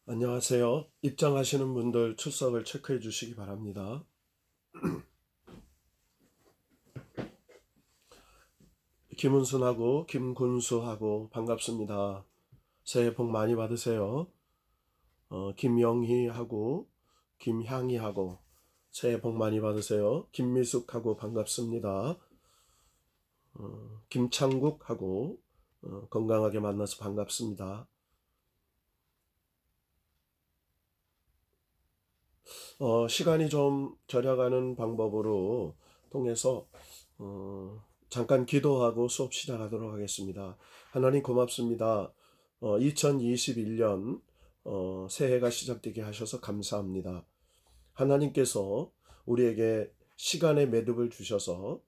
안녕하세요. 입장하시는 분들 출석을 체크해 주시기 바랍니다. 김은순하고 김군수하고 반갑습니다. 새해 복 많이 받으세요. 김영희하고 김향희하고 새해 복 많이 받으세요. 김미숙하고 반갑습니다. 김창국하고 건강하게 만나서 반갑습니다. 시간이 좀 절약하는 방법으로 통해서 잠깐 기도하고 수업 시작하도록 하겠습니다. 하나님 고맙습니다. 2021년 새해가 시작되게 하셔서 감사합니다. 하나님께서 우리에게 시간의 매듭을 주셔서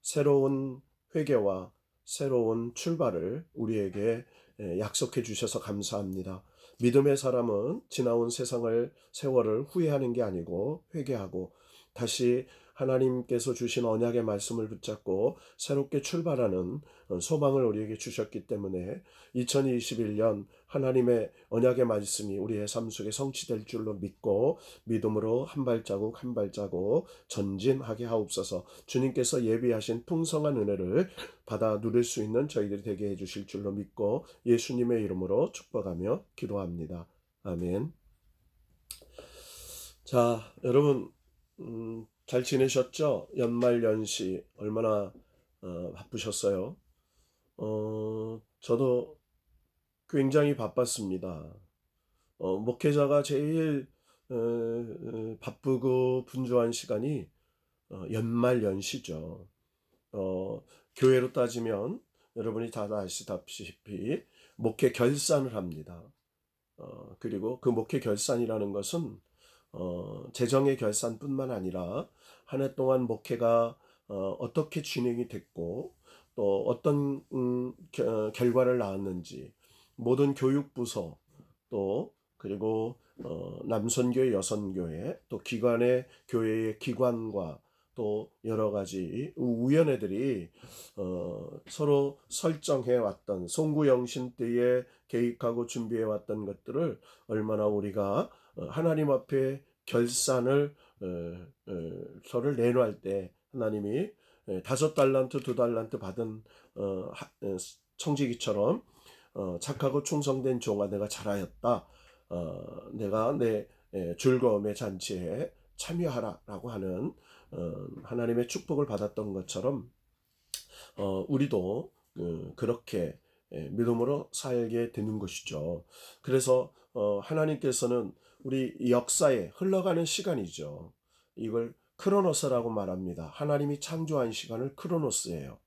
새로운 회개와 새로운 출발을 우리에게 약속해 주셔서 감사합니다. 믿음의 사람은 지나온 세월을 후회하는 게 아니고 회개하고 다시 하나님께서 주신 언약의 말씀을 붙잡고 새롭게 출발하는 소망을 우리에게 주셨기 때문에 2021년 하나님의 언약의 말씀이 우리의 삶 속에 성취될 줄로 믿고 믿음으로 한 발자국 한 발자국 전진하게 하옵소서. 주님께서 예비하신 풍성한 은혜를 받아 누릴 수 있는 저희들이 되게 해주실 줄로 믿고 예수님의 이름으로 축복하며 기도합니다. 아멘. 자, 여러분 잘 지내셨죠? 연말연시 얼마나 바쁘셨어요? 저도 굉장히 바빴습니다. 목회자가 제일 바쁘고 분주한 시간이 연말연시죠. 교회로 따지면 여러분이 다 아시다시피 목회 결산을 합니다. 그리고 그 목회 결산이라는 것은 재정의 결산뿐만 아니라 한 해 동안 목회가 어떻게 진행이 됐고 또 어떤 결과를 낳았는지 모든 교육부서 또 그리고 남선교회 여선교회 또 기관의 교회의 기관과 또 여러 가지 위원회들이 서로 설정해 왔던 송구영신 때에 계획하고 준비해 왔던 것들을 얼마나 우리가 하나님 앞에 결산을 서를 내놓을 때 하나님이 5달란트 2달란트 받은 청지기처럼 착하고 충성된 종아 내가 잘하였다. 내가 내 즐거움의 잔치에 참여하라 라고 하는 하나님의 축복을 받았던 것처럼 우리도 그렇게 믿음으로 살게 되는 것이죠. 그래서 하나님께서는 우리 역사에 흘러가는 시간이죠. 이걸 크로노스라고 말합니다. 하나님이 창조한 시간을 크로노스예요.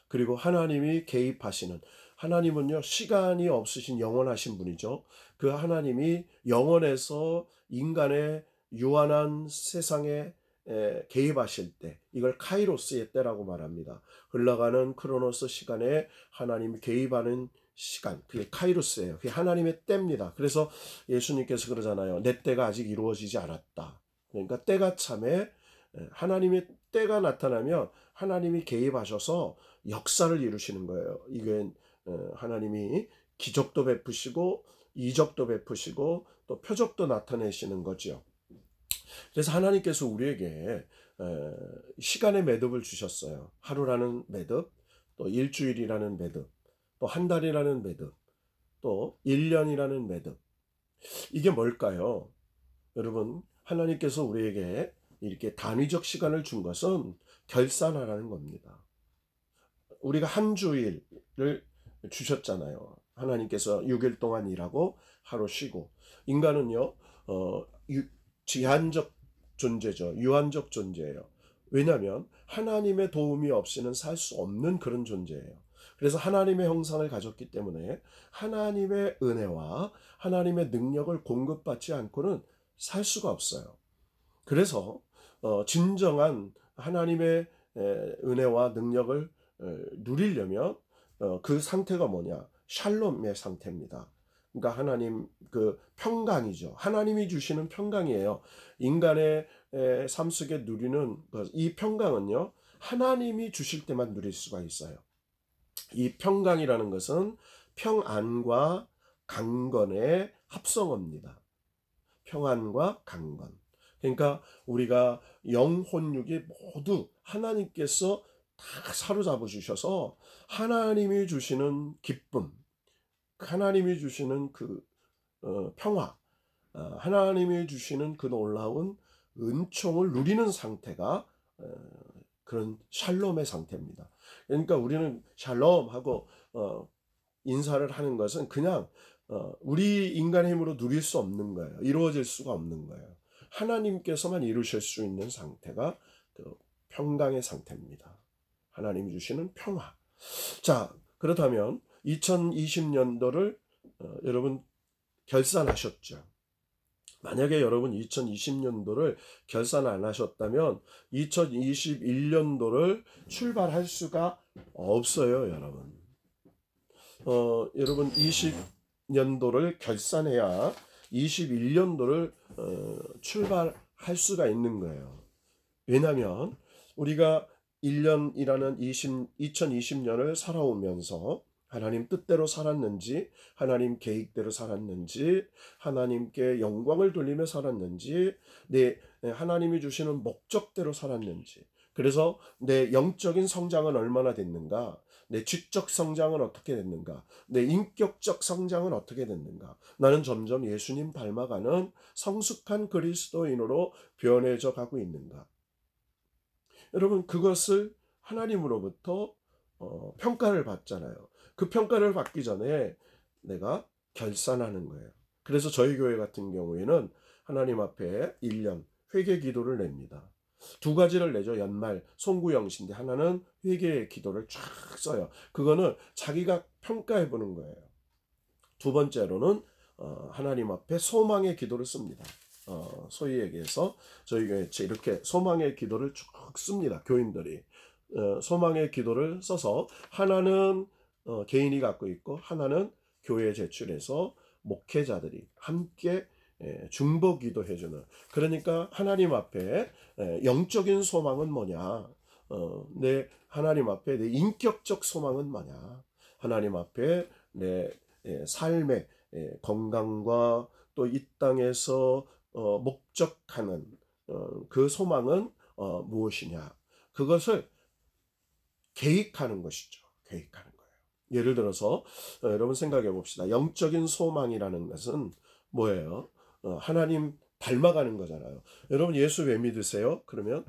그리고 하나님이 개입하시는, 하나님은요 시간이 없으신 영원하신 분이죠. 그 하나님이 영원에서 인간의 유한한 세상에 개입하실 때 이걸 카이로스의 때라고 말합니다. 흘러가는 크로노스 시간에 하나님이 개입하는 시간, 그게 카이로스예요. 그게 하나님의 때입니다. 그래서 예수님께서 그러잖아요. 내 때가 아직 이루어지지 않았다. 그러니까 때가 참에 하나님의 때가 나타나면 하나님이 개입하셔서 역사를 이루시는 거예요. 이게 하나님이 기적도 베푸시고 이적도 베푸시고 또 표적도 나타내시는 거죠. 그래서 하나님께서 우리에게 시간의 매듭을 주셨어요. 하루라는 매듭, 또 일주일이라는 매듭, 또 한 달이라는 매듭, 또 1년이라는 매듭. 이게 뭘까요? 여러분, 하나님께서 우리에게 이렇게 단위적 시간을 준 것은 결산하라는 겁니다. 우리가 한 주일을 주셨잖아요. 하나님께서 6일 동안 일하고 하루 쉬고. 인간은요, 제한적 존재죠. 유한적 존재예요. 왜냐하면 하나님의 도움이 없이는 살 수 없는 그런 존재예요. 그래서 하나님의 형상을 가졌기 때문에 하나님의 은혜와 하나님의 능력을 공급받지 않고는 살 수가 없어요. 그래서 진정한 하나님의 은혜와 능력을 누리려면 그 상태가 뭐냐? 샬롬의 상태입니다. 그러니까 하나님 그 평강이죠. 하나님이 주시는 평강이에요. 인간의 삶 속에 누리는 이 평강은요. 하나님이 주실 때만 누릴 수가 있어요. 이 평강이라는 것은 평안과 안정과 그리고 기쁨이에요. 그래서 하나님께서 우리에게 이렇게 단위적 시간을 준 것은 결산하라는 겁니다. 우리가 한 주일을 주셨잖아요. 하나님께서 6일 동안 일하고 하루 쉬고. 인간은요, 제한적 존재죠. 유한적 존재예요. 그래서 하나님께서 우리에게 강건의 합성어입니다. 평안과 강건. 그러니까 우리가 영혼육이 모두 하나님께서 다 사로잡아 주셔서 하나님이 주시는 기쁨, 하나님이 주시는 그 평화, 하나님이 주시는 그 놀라운 은총을 누리는 상태가 그런 샬롬의 상태입니다. 그러니까 우리는 샬롬 하고 인사를 하는 것은 그냥 우리 인간의 힘으로 누릴 수 없는 거예요. 이루어질 수가 없는 거예요. 하나님께서만 이루실 수 있는 상태가 그 평강의 상태입니다. 하나님이 주시는 평화. 자, 그렇다면 2020년도를 여러분 결산하셨죠? 만약에 여러분 2020년도를 결산 안 하셨다면 2021년도를 출발할 수가 없어요, 여러분. 여러분 20년도를 결산해야 21년도를 출발할 수가 있는 거예요. 왜냐하면 우리가 1년이라는 2020년을 살아오면서 하나님 뜻대로 살았는지, 하나님 계획대로 살았는지, 하나님께 영광을 돌리며 살았는지, 하나님이 주시는 목적대로 살았는지, 그래서 내 영적인 성장은 얼마나 됐는가, 내 지적 성장은 어떻게 됐는가, 내 인격적 성장은 어떻게 됐는가, 나는 점점 예수님 닮아가는 성숙한 그리스도인으로 변해져 가고 있는가. 여러분, 그것을 하나님으로부터 평가를 받잖아요. 그 평가를 받기 전에 내가 결산하는 거예요. 그래서 저희 교회 같은 경우에는 하나님 앞에 1년 회개 기도를 냅니다. 두 가지를 내죠. 연말 송구영신데 하나는 회개의 기도를 쫙 써요. 그거는 자기가 평가해 보는 거예요. 두 번째로는 하나님 앞에 소망의 기도를 씁니다. 소위 얘기해서 저희 교회 이렇게 소망의 기도를 쭉 씁니다. 교인들이 소망의 기도를 써서 하나는 개인이 갖고 있고 하나는 교회에 제출해서 목회자들이 함께 중보 기도해주는. 그러니까 하나님 앞에 영적인 소망은 뭐냐, 내 하나님 앞에 내 인격적 소망은 뭐냐, 하나님 앞에 내 삶의 건강과 또 이 땅에서 목적하는 그 소망은 무엇이냐, 그것을 계획하는 것이죠. 계획하는 거예요. 예를 들어서 여러분 생각해 봅시다. 영적인 소망이라는 것은 뭐예요? 하나님 닮아가는 거잖아요. 여러분 예수 왜 믿으세요? 그러면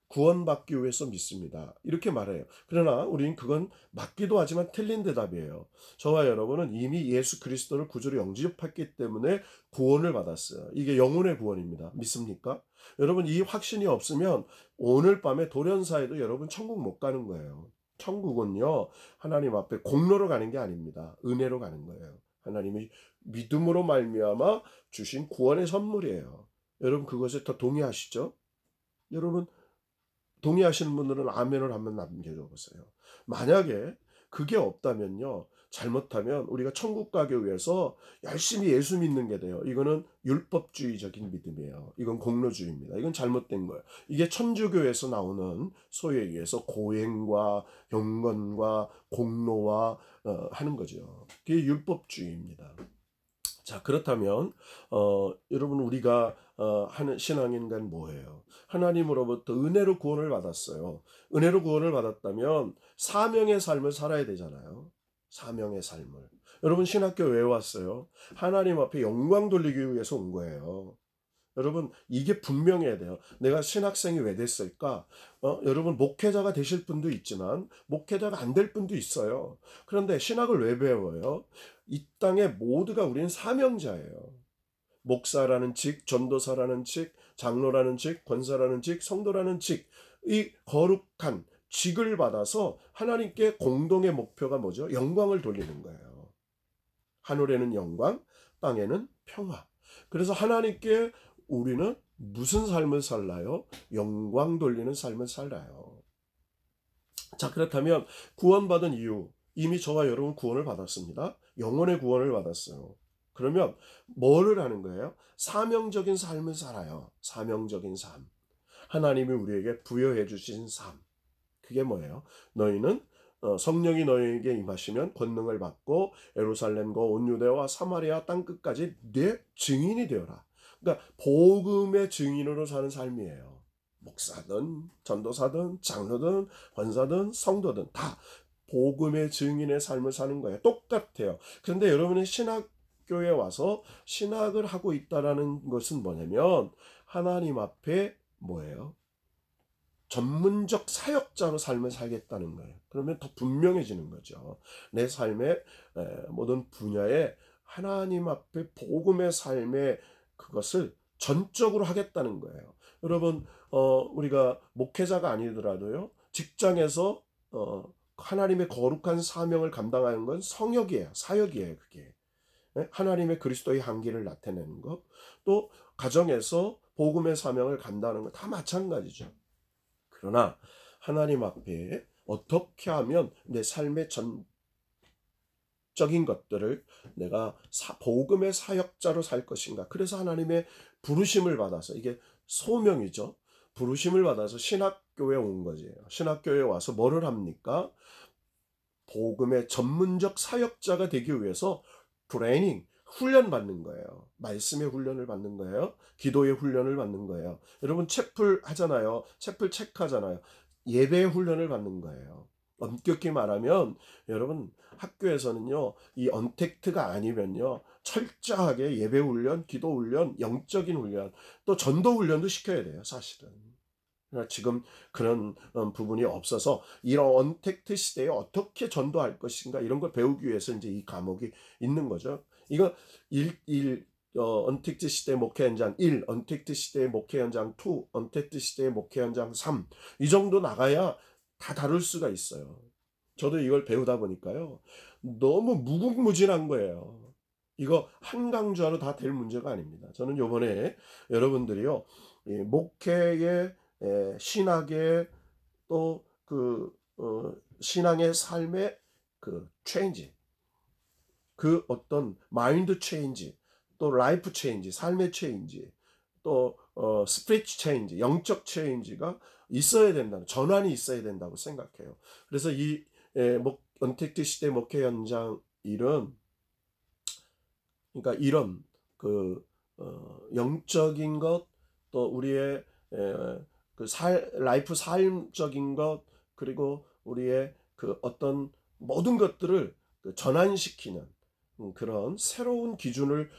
구원받기 위해서 믿습니다. 이렇게 말해요. 그러나 우리는 그건 맞기도 하지만 틀린 대답이에요. 저와 여러분은 이미 예수 그리스도를 구주로 영접했기 때문에 구원을 받았어요. 이게 영혼의 구원입니다. 믿습니까? 여러분 이 확신이 없으면 오늘 밤에 돌연사에도 여러분 천국 못 가는 거예요. 천국은요, 하나님 앞에 공로로 가는 게 아닙니다. 은혜로 가는 거예요. 하나님이 믿음으로 말미암아 주신 구원의 선물이에요. 여러분 그것에 더 동의하시죠? 여러분 동의하시는 분들은 아멘을 한번 남겨줘 보세요. 만약에 그게 없다면요, 잘못하면 우리가 천국 가기 위해서 열심히 예수 믿는 게 돼요. 이거는 율법주의적인 믿음이에요. 이건 공로주의입니다. 이건 잘못된 거예요. 이게 천주교에서 나오는 소위에 의해서 고행과 경건과 공로와 하는 거죠. 그게 율법주의입니다. 자, 그렇다면 여러분 우리가 하는 신앙인간 뭐예요? 하나님으로부터 은혜로 구원을 받았어요. 은혜로 구원을 받았다면 사명의 삶을 살아야 되잖아요. 사명의 삶을. 여러분 신학교 왜 왔어요? 하나님 앞에 영광 돌리기 위해서 온 거예요. 여러분 이게 분명해야 돼요. 내가 신학생이 왜 됐을까? 여러분 목회자가 되실 분도 있지만 목회자가 안 될 분도 있어요. 그런데 신학을 왜 배워요? 이 땅에 모두가 우리는 사명자예요. 목사라는 직, 전도사라는 직, 장로라는 직, 권사라는 직, 성도라는 직, 이 거룩한 직을 받아서 하나님께 공동의 목표가 뭐죠? 영광을 돌리는 거예요. 하늘에는 영광, 땅에는 평화. 그래서 하나님께 우리는 무슨 삶을 살나요? 영광 돌리는 삶을 살아요. 자, 그렇다면 구원받은 이유, 이미 저와 여러분 구원을 받았습니다. 영혼의 구원을 받았어요. 그러면 뭐를 하는 거예요? 사명적인 삶을 살아요. 사명적인 삶. 하나님이 우리에게 부여해 주신 삶. 그게 뭐예요? 너희는 성령이 너희에게 임하시면 권능을 받고 예루살렘과 온 유대와 사마리아 땅 끝까지 내 증인이 되어라. 그러니까 복음의 증인으로 사는 삶이에요. 목사든 전도사든 장로든 권사든 성도든 다 복음의 증인의 삶을 사는 거예요. 똑같아요. 그런데 여러분이 신학교에 와서 신학을 하고 있다라는 것은 뭐냐면 하나님 앞에 뭐예요? 전문적 사역자로 삶을 살겠다는 거예요. 그러면 더 분명해지는 거죠. 내 삶의 모든 분야에 하나님 앞에 복음의 삶의 그것을 전적으로 하겠다는 거예요. 여러분, 우리가 목회자가 아니더라도요, 직장에서 하나님의 거룩한 사명을 감당하는 건 성역이에요. 사역이에요. 그게. 하나님의 그리스도의 향기를 나타내는 것, 또 가정에서 복음의 사명을 감당하는 것 다 마찬가지죠. 그러나 하나님 앞에 어떻게 하면 내 삶의 전적인 것들을 내가 복음의 사역자로 살 것인가. 그래서 하나님의 부르심을 받아서, 이게 소명이죠. 부르심을 받아서 신학교에 온 거지요. 신학교에 와서 뭐를 합니까? 복음의 전문적 사역자가 되기 위해서 트레이닝, 훈련 받는 거예요. 말씀의 훈련을 받는 거예요. 기도의 훈련을 받는 거예요. 여러분 채플 하잖아요. 채플 체크하잖아요. 예배의 훈련을 받는 거예요. 엄격히 말하면 여러분 학교에서는요, 이 언택트가 아니면요, 철저하게 예배 훈련, 기도 훈련, 영적인 훈련, 또 전도 훈련도 시켜야 돼요, 사실은. 지금 그런 부분이 없어서 이런 언택트 시대에 어떻게 전도할 것인가 이런 걸 배우기 위해서 이제 이 과목이 있는 거죠. 이거 언택트 시대 목회 현장 1, 언택트 시대의 목회 현장 2, 언택트 시대의 목회 현장 3, 이 정도 나가야 다 다룰 수가 있어요. 저도 이걸 배우다 보니까요, 너무 무궁무진한 거예요. 이거 한 강좌로 다 될 문제가 아닙니다. 저는 요번에 여러분들이요, 이 목회의 신학의 또 신앙의 삶의 그 체인지, 그 어떤 마인드 체인지, 또 라이프 체인지, 삶의 체인지, 또 스피리추 체인지, 영적 체인지가 있어야 된다는, 전환이 있어야 된다고 생각해요. 그래서 이 언택트 시대 목회 현장 일은, 그러니까 이런 영적인 것, 또 우리의 라이프 삶적인 것, 그리고 우리의 그 어떤 모든 것들을 전환시키는 그런 새로운 기준을,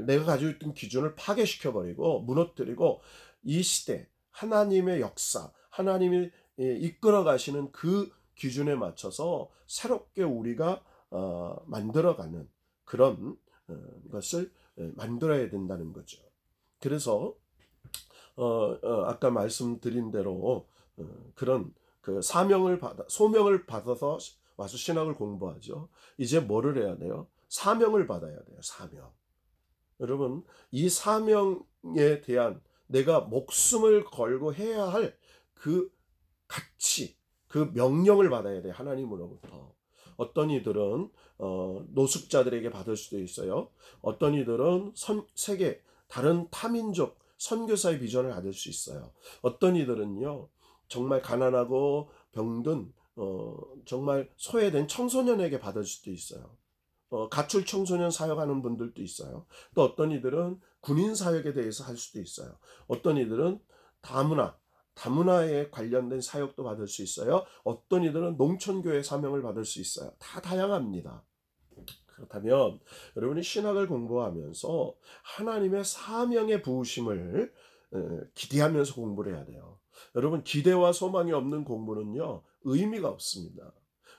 내가 가지고 있던 기준을 파괴시켜 버리고 무너뜨리고, 이 시대 하나님의 역사, 하나님이 이끌어 가시는 그 기준에 맞춰서 새롭게 우리가 만들어가는 그런 것을 만들어야 된다는 거죠. 그래서 아까 말씀드린 대로 그런 소명을 받아서 와서 신학을 공부하죠. 이제 뭐를 해야 돼요? 사명을 받아야 돼요. 사명. 여러분, 이 사명에 대한 내가 목숨을 걸고 해야 할 그 가치, 그 명령을 받아야 돼요. 하나님으로부터. 어떤 이들은 노숙자들에게 받을 수도 있어요. 어떤 이들은 세계 다른 타민족 선교사의 비전을 받을 수 있어요. 어떤 이들은요, 정말 가난하고 병든 정말 소외된 청소년에게 받을 수도 있어요. 가출 청소년 사역하는 분들도 있어요. 또 어떤 이들은 군인 사역에 대해서 할 수도 있어요. 어떤 이들은 다문화에 관련된 사역도 받을 수 있어요. 어떤 이들은 농촌교회 사명을 받을 수 있어요. 다 다양합니다. 그렇다면 여러분이 신학을 공부하면서 하나님의 사명의 부으심을 기대하면서 공부를 해야 돼요. 여러분, 기대와 소망이 없는 공부는요, 의미가 없습니다.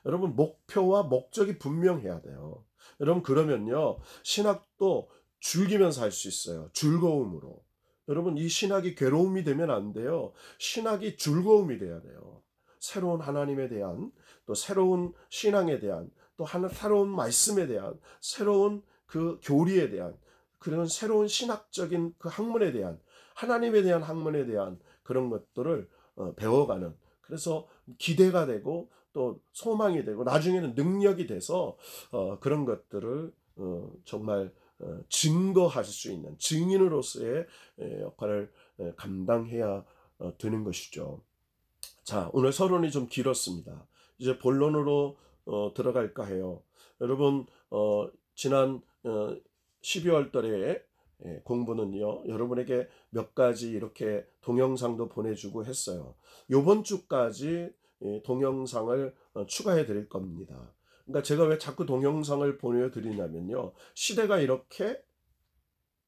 여러분, 목표와 목적이 분명해야 돼요. 여러분, 그러면요, 신학도 즐기면서 할 수 있어요. 즐거움으로. 여러분, 이 신학이 괴로움이 되면 안 돼요. 신학이 즐거움이 돼야 돼요. 새로운 하나님에 대한, 또 새로운 신앙에 대한, 또 새로운 말씀에 대한, 새로운 그 교리에 대한, 그런 새로운 신학적인 그 학문에 대한, 하나님에 대한 학문에 대한 그런 것들을 배워가는, 그래서 기대가 되고 또 소망이 되고 나중에는 능력이 돼서 그런 것들을 정말 증거할 수 있는 증인으로서의 역할을 감당해야 되는 것이죠. 자, 오늘 서론이 좀 길었습니다. 이제 본론으로 들어갈까 해요. 여러분 지난 12월 달에 공부는요, 여러분에게 몇 가지 이렇게 동영상도 보내주고 했어요. 요번 주까지 동영상을 추가해 드릴 겁니다. 그러니까 제가 왜 자꾸 동영상을 보내드리냐면요, 시대가 이렇게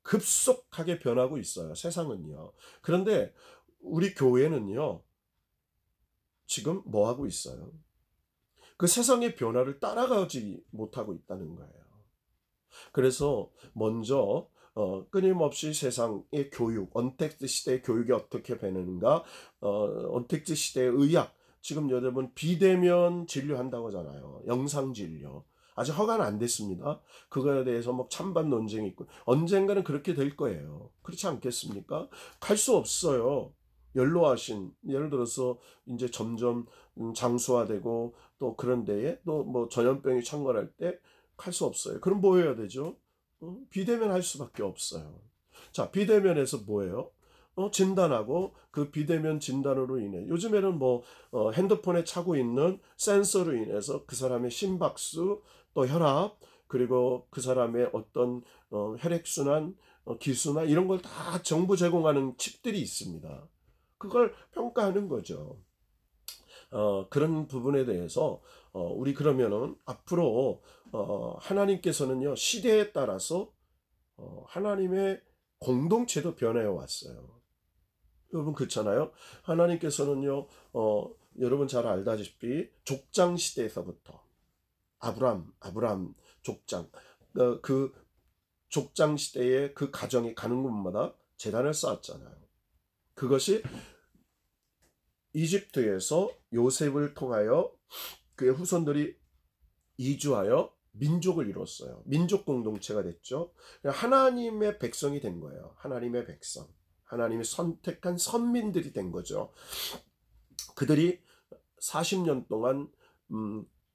급속하게 변하고 있어요. 세상은요. 그런데 우리 교회는요, 지금 뭐 하고 있어요? 그 세상의 변화를 따라가지 못하고 있다는 거예요. 그래서 먼저 끊임없이 세상의 교육, 언택트 시대의 교육이 어떻게 되는가, 언택트 시대의 의학, 지금 여러분 비대면 진료한다고 하잖아요. 영상 진료. 아직 허가는 안 됐습니다. 그거에 대해서 뭐 찬반 논쟁이 있고, 언젠가는 그렇게 될 거예요. 그렇지 않겠습니까? 갈 수 없어요. 연로하신, 예를 들어서 이제 점점 장수화되고, 또 그런 데에 또 뭐 전염병이 창궐할 때 갈 수 없어요. 그럼 뭐 해야 되죠? 비대면 할 수밖에 없어요. 자, 비대면에서 뭐예요? 진단하고, 그 비대면 진단으로 인해 요즘에는 뭐 핸드폰에 차고 있는 센서로 인해서 그 사람의 심박수, 또 혈압, 그리고 그 사람의 어떤 혈액순환, 기수나 이런 걸 다 정보 제공하는 칩들이 있습니다. 그걸 평가하는 거죠. 그런 부분에 대해서 우리 그러면은 앞으로 하나님께서는요, 시대에 따라서 하나님의 공동체도 변해 왔어요. 여러분 그렇잖아요. 하나님께서는요, 여러분 잘 알다시피 족장 시대에서부터 아브람 족장, 그 족장 시대에 그 가정이 가는 곳마다 제단을 쌓았잖아요. 그것이 이집트에서 요셉을 통하여 그의 후손들이 이주하여 민족을 이뤘어요. 민족 공동체가 됐죠. 하나님의 백성이 된 거예요. 하나님의 백성. 하나님이 선택한 선민들이 된 거죠. 그들이 40년 동안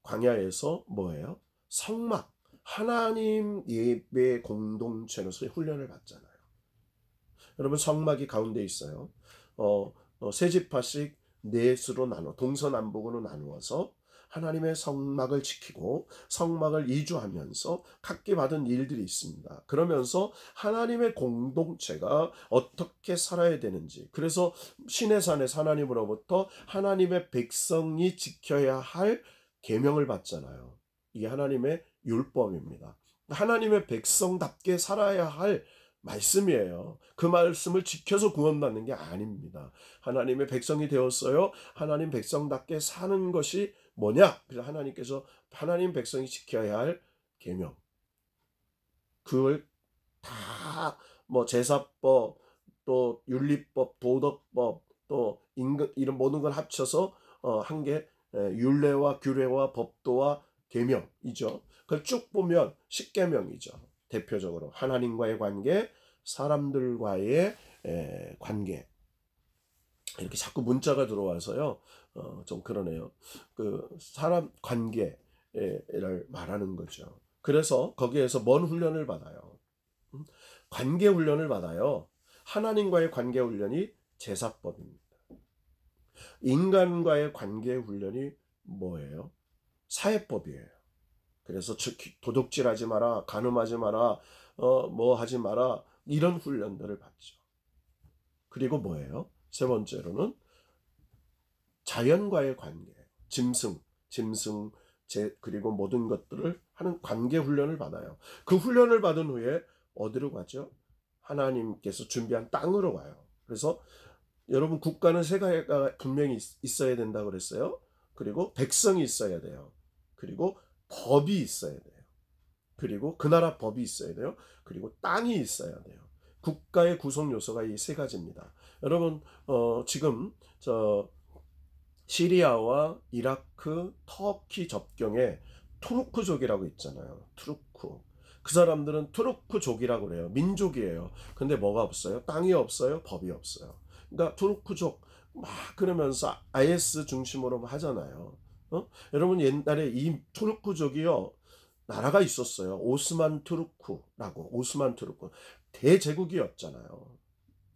광야에서 뭐예요? 성막, 하나님 예배 공동체로서의 훈련을 받잖아요. 여러분 성막이 가운데 있어요. 세 지파씩 넷으로 나눠 동서남북으로 나누어서 하나님의 성막을 지키고 성막을 이주하면서 각기 받은 일들이 있습니다. 그러면서 하나님의 공동체가 어떻게 살아야 되는지, 그래서 시내산에서 하나님으로부터 하나님의 백성이 지켜야 할 계명을 받잖아요. 이게 하나님의 율법입니다. 하나님의 백성답게 살아야 할 말씀이에요. 그 말씀을 지켜서 구원받는 게 아닙니다. 하나님의 백성이 되었어요. 하나님 백성답게 사는 것이 뭐냐? 그래서 하나님께서 하나님 백성이 지켜야 할 계명, 그걸 다 뭐 제사법, 또 윤리법, 도덕법, 또 임금, 이런 모든 걸 합쳐서 한 게 율례와 규례와 법도와 계명이죠. 그걸 쭉 보면 십계명이죠. 대표적으로 하나님과의 관계, 사람들과의 관계. 이렇게 자꾸 문자가 들어와서요, 좀 그러네요. 그 사람 관계를 말하는 거죠. 그래서 거기에서 뭔 훈련을 받아요? 관계 훈련을 받아요. 하나님과의 관계 훈련이 제사법입니다. 인간과의 관계 훈련이 뭐예요? 사회법이에요. 그래서 도둑질하지 마라, 간음하지 마라, 뭐 하지 마라, 이런 훈련들을 받죠. 그리고 뭐예요? 세 번째로는 자연과의 관계, 짐승, 그리고 모든 것들을 하는 관계 훈련을 받아요. 그 훈련을 받은 후에 어디로 가죠? 하나님께서 준비한 땅으로 가요. 그래서 여러분 국가는 세 가지가 분명히 있어야 된다고 그랬어요. 그리고 백성이 있어야 돼요. 그리고 법이 있어야 돼요. 그리고 그 나라 법이 있어야 돼요. 그리고 땅이 있어야 돼요. 국가의 구성 요소가 이 세 가지입니다. 여러분 지금 시리아와 이라크, 터키 접경에 투르크족이라고 있잖아요. 투르크. 그 사람들은 투르크족이라고 그래요. 민족이에요. 근데 뭐가 없어요? 땅이 없어요. 법이 없어요. 그러니까 투르크족 막 그러면서 IS 중심으로 하잖아요. 여러분 옛날에 이 투르크족이요, 나라가 있었어요. 오스만 투르크 대제국이었잖아요.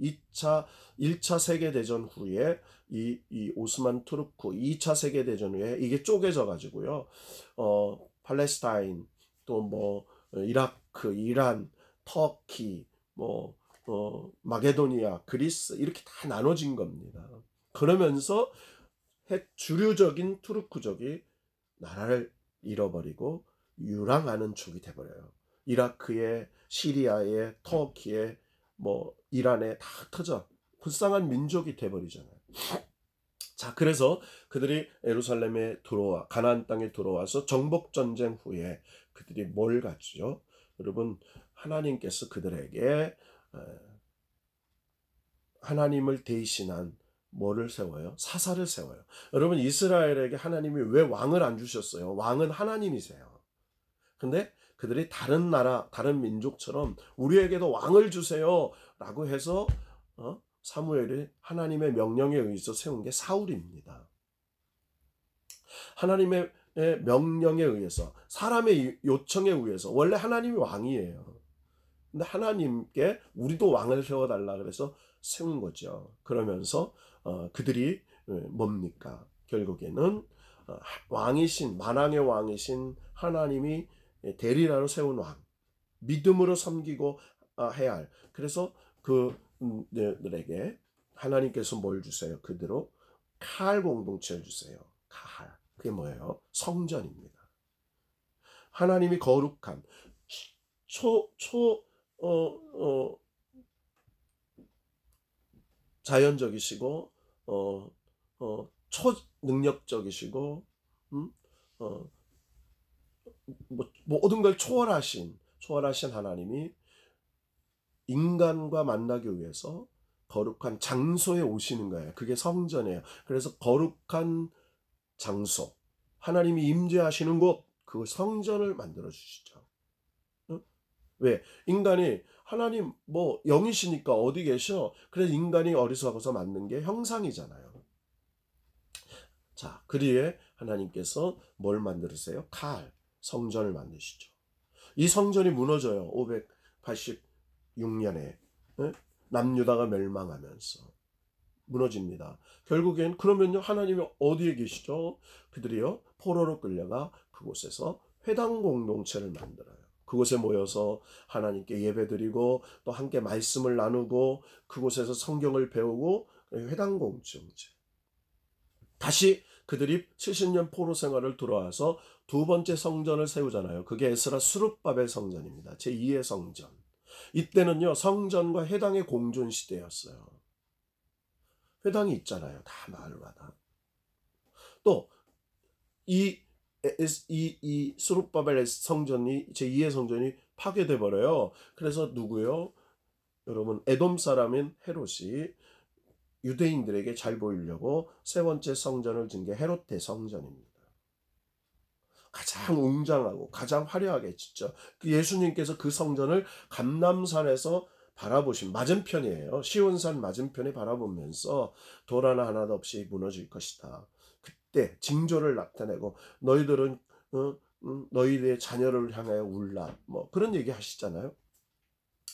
2차 1차 세계 대전 후에 이 오스만 투르크 2차 세계 대전 후에 이게 쪼개져 가지고요. 팔레스타인 또 뭐 이라크, 이란, 터키 뭐 마게도니아, 그리스 이렇게 다 나눠진 겁니다. 그러면서 주류적인 투르크족이 나라를 잃어버리고 유랑하는 족이 돼버려요. 이라크에, 시리아에, 터키에, 뭐 이란에 다 흩어져 불쌍한 민족이 돼버리잖아요. 자, 그래서 그들이 예루살렘에 들어와 가나안 땅에 들어와서 정복 전쟁 후에 그들이 뭘 갖죠? 여러분, 하나님께서 그들에게 하나님을 대신한 뭐를 세워요? 사사를 세워요. 여러분, 이스라엘에게 하나님이 왜 왕을 안 주셨어요? 왕은 하나님이세요. 근데 그들이 다른 나라, 다른 민족처럼 우리에게도 왕을 주세요 라고 해서 사무엘이 하나님의 명령에 의해서 세운 게 사울입니다. 하나님의 명령에 의해서, 사람의 요청에 의해서, 원래 하나님이 왕이에요. 근데 하나님께 우리도 왕을 세워달라 그래서 세운 거죠. 그러면서 그들이 뭡니까? 결국에는 왕이신, 만왕의 왕이신 하나님이 대리라로 세운 왕, 믿음으로 섬기고 해야 할. 그래서 그들에게 하나님께서 뭘 주세요? 그대로 칼 공동체를 주세요. 칼. 그게 뭐예요? 성전입니다. 하나님이 거룩한 자연적이시고 초능력적이시고 모든 걸 초월하신 하나님이 인간과 만나기 위해서 거룩한 장소에 오시는 거예요. 그게 성전이에요. 그래서 거룩한 장소, 하나님이 임재하시는 곳, 그 성전을 만들어 주시죠. 왜? 인간이 하나님 뭐 영이시니까 어디 계셔? 그래서 인간이 어리석어서 만든 게 형상이잖아요. 자, 그리에 하나님께서 뭘 만드세요? 칼, 성전을 만드시죠. 이 성전이 무너져요. 586년에 남유다가 멸망하면서 무너집니다. 결국엔 그러면요, 하나님이 어디에 계시죠? 그들이요, 포로로 끌려가 그곳에서 회당 공동체를 만들어요. 그곳에 모여서 하나님께 예배드리고 또 함께 말씀을 나누고 그곳에서 성경을 배우고 회당 공동체. 다시 그들이 70년 포로 생활을 돌아와서 두 번째 성전을 세우잖아요. 그게 에스라 수룹바벨 성전입니다. 제2의 성전. 이때는요, 성전과 회당의 공존 시대였어요. 회당이 있잖아요. 다 마을마다. 또 이 수룹바벨 성전이, 제2의 성전이 파괴돼 버려요. 그래서 누구요? 여러분, 에돔 사람인 헤롯이 유대인들에게 잘 보이려고 세 번째 성전을 진 게 헤롯 대성전입니다. 가장 웅장하고 가장 화려하게 짓죠. 예수님께서 그 성전을 감람산에서 바라보신 맞은편이에요. 시온산 맞은편에 바라보면서 돌 하나도 없이 무너질 것이다. 그때 징조를 나타내고 너희들은 너희의 자녀를 향하여 울라, 뭐 그런 얘기 하시잖아요.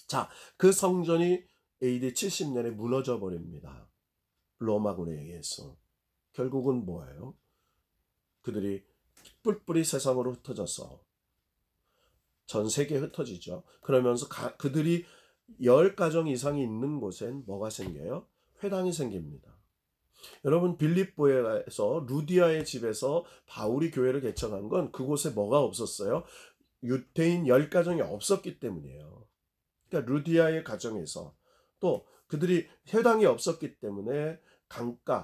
자, 그 성전이 AD 70년에 무너져 버립니다. 로마군에 의해서. 결국은 뭐예요? 그들이 뿔뿔이 세상으로 흩어져서 전 세계에 흩어지죠. 그러면서 그들이 10가정 이상이 있는 곳엔 뭐가 생겨요? 회당이 생깁니다. 여러분, 빌립보에서 루디아의 집에서 바울이 교회를 개척한 건 그곳에 뭐가 없었어요? 유대인 10가정이 없었기 때문이에요. 그러니까 루디아의 가정에서, 또 그들이 회당이 없었기 때문에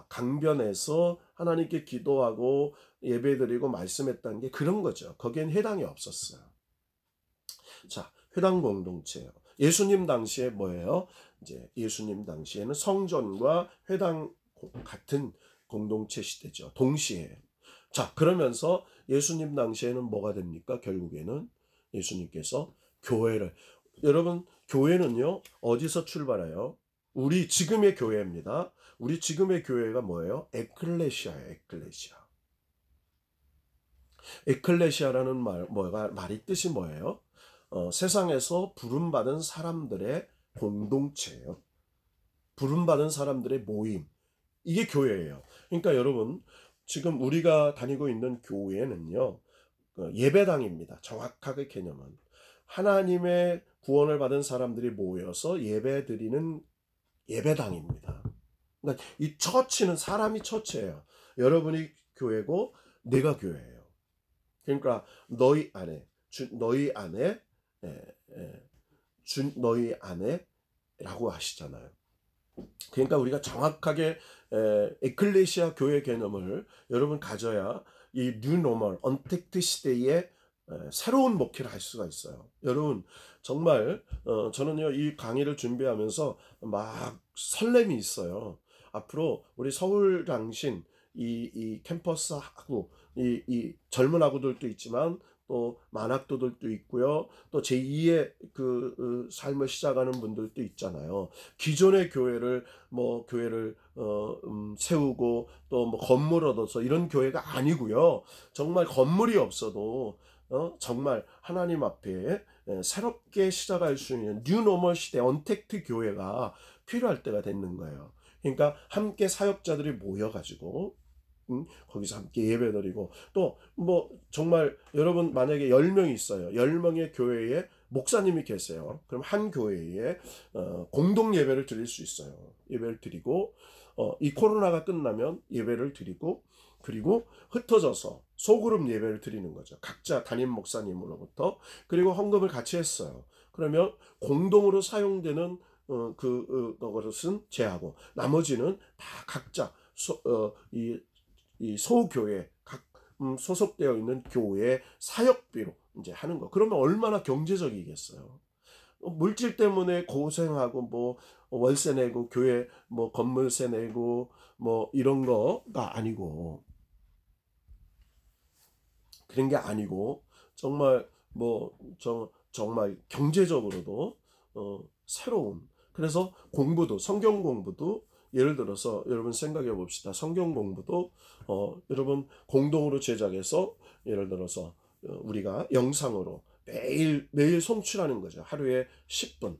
강변에서 하나님께 기도하고 예배드리고 말씀했다는 게 그런 거죠. 거기엔 회당이 없었어요. 자, 회당 공동체예요. 예수님 당시에 뭐예요? 이제 예수님 당시에는 성전과 회당 같은 공동체 시대죠. 동시에. 자, 그러면서 예수님 당시에는 뭐가 됩니까? 결국에는 예수님께서 교회를, 여러분, 교회는요, 어디서 출발해요? 우리 지금의 교회입니다. 우리 지금의 교회가 뭐예요? 에클레시아예요. 에클레시아. 에클레시아라는 말이 뜻이 뭐예요? 세상에서 부름받은 사람들의 공동체예요. 부름받은 사람들의 모임, 이게 교회예요. 그러니까 여러분, 지금 우리가 다니고 있는 교회는요, 예배당입니다. 정확하게 개념은 하나님의 구원을 받은 사람들이 모여서 예배드리는 예배당입니다. 그러니까 이 처치는 사람이 처치예요. 여러분이 교회고 내가 교회예요. 그러니까 너희 안에 너희 안에 너희 안에라고 하시잖아요. 그러니까 우리가 정확하게 에클레시아 교회 개념을 여러분 가져야 이 뉴노멀 언택트 시대에 새로운 목회를 할 수가 있어요. 여러분 정말 저는요 이 강의를 준비하면서 막 설렘이 있어요. 앞으로 우리 서울 당신 이 캠퍼스하고 이 젊은 학우들도 있지만 또 만학도들도 있고요. 또 제2의 그 삶을 시작하는 분들도 있잖아요. 기존의 교회를 세우고 또 뭐 건물 얻어서 이런 교회가 아니고요. 정말 건물이 없어도 정말 하나님 앞에 새롭게 시작할 수 있는 뉴노멀 시대 언택트 교회가 필요할 때가 됐는 거예요. 그러니까 함께 사역자들이 모여가지고 거기서 함께 예배드리고 또 뭐 정말 여러분 만약에 10명이 있어요. 10명의 교회에 목사님이 계세요. 그럼 한 교회에 공동 예배를 드릴 수 있어요. 예배를 드리고 이 코로나가 끝나면 예배를 드리고 그리고 흩어져서 소그룹 예배를 드리는 거죠. 각자 담임 목사님으로부터. 그리고 헌금을 같이 했어요. 그러면 공동으로 사용되는 그것은 제하고 나머지는 다 각자 이 소교회 각 소속되어 있는 교회 사역비로 이제 하는 거. 그러면 얼마나 경제적이겠어요. 물질 때문에 고생하고 뭐 월세 내고 교회 뭐 건물세 내고 뭐 이런 거가 아니고 그런 게 아니고 정말 정말 경제적으로도 새로운 그래서 공부도 성경 공부도 예를 들어서 여러분 생각해 봅시다. 성경 공부도 여러분 공동으로 제작해서 예를 들어서 우리가 영상으로 매일 송출하는 거죠. 하루에 10분.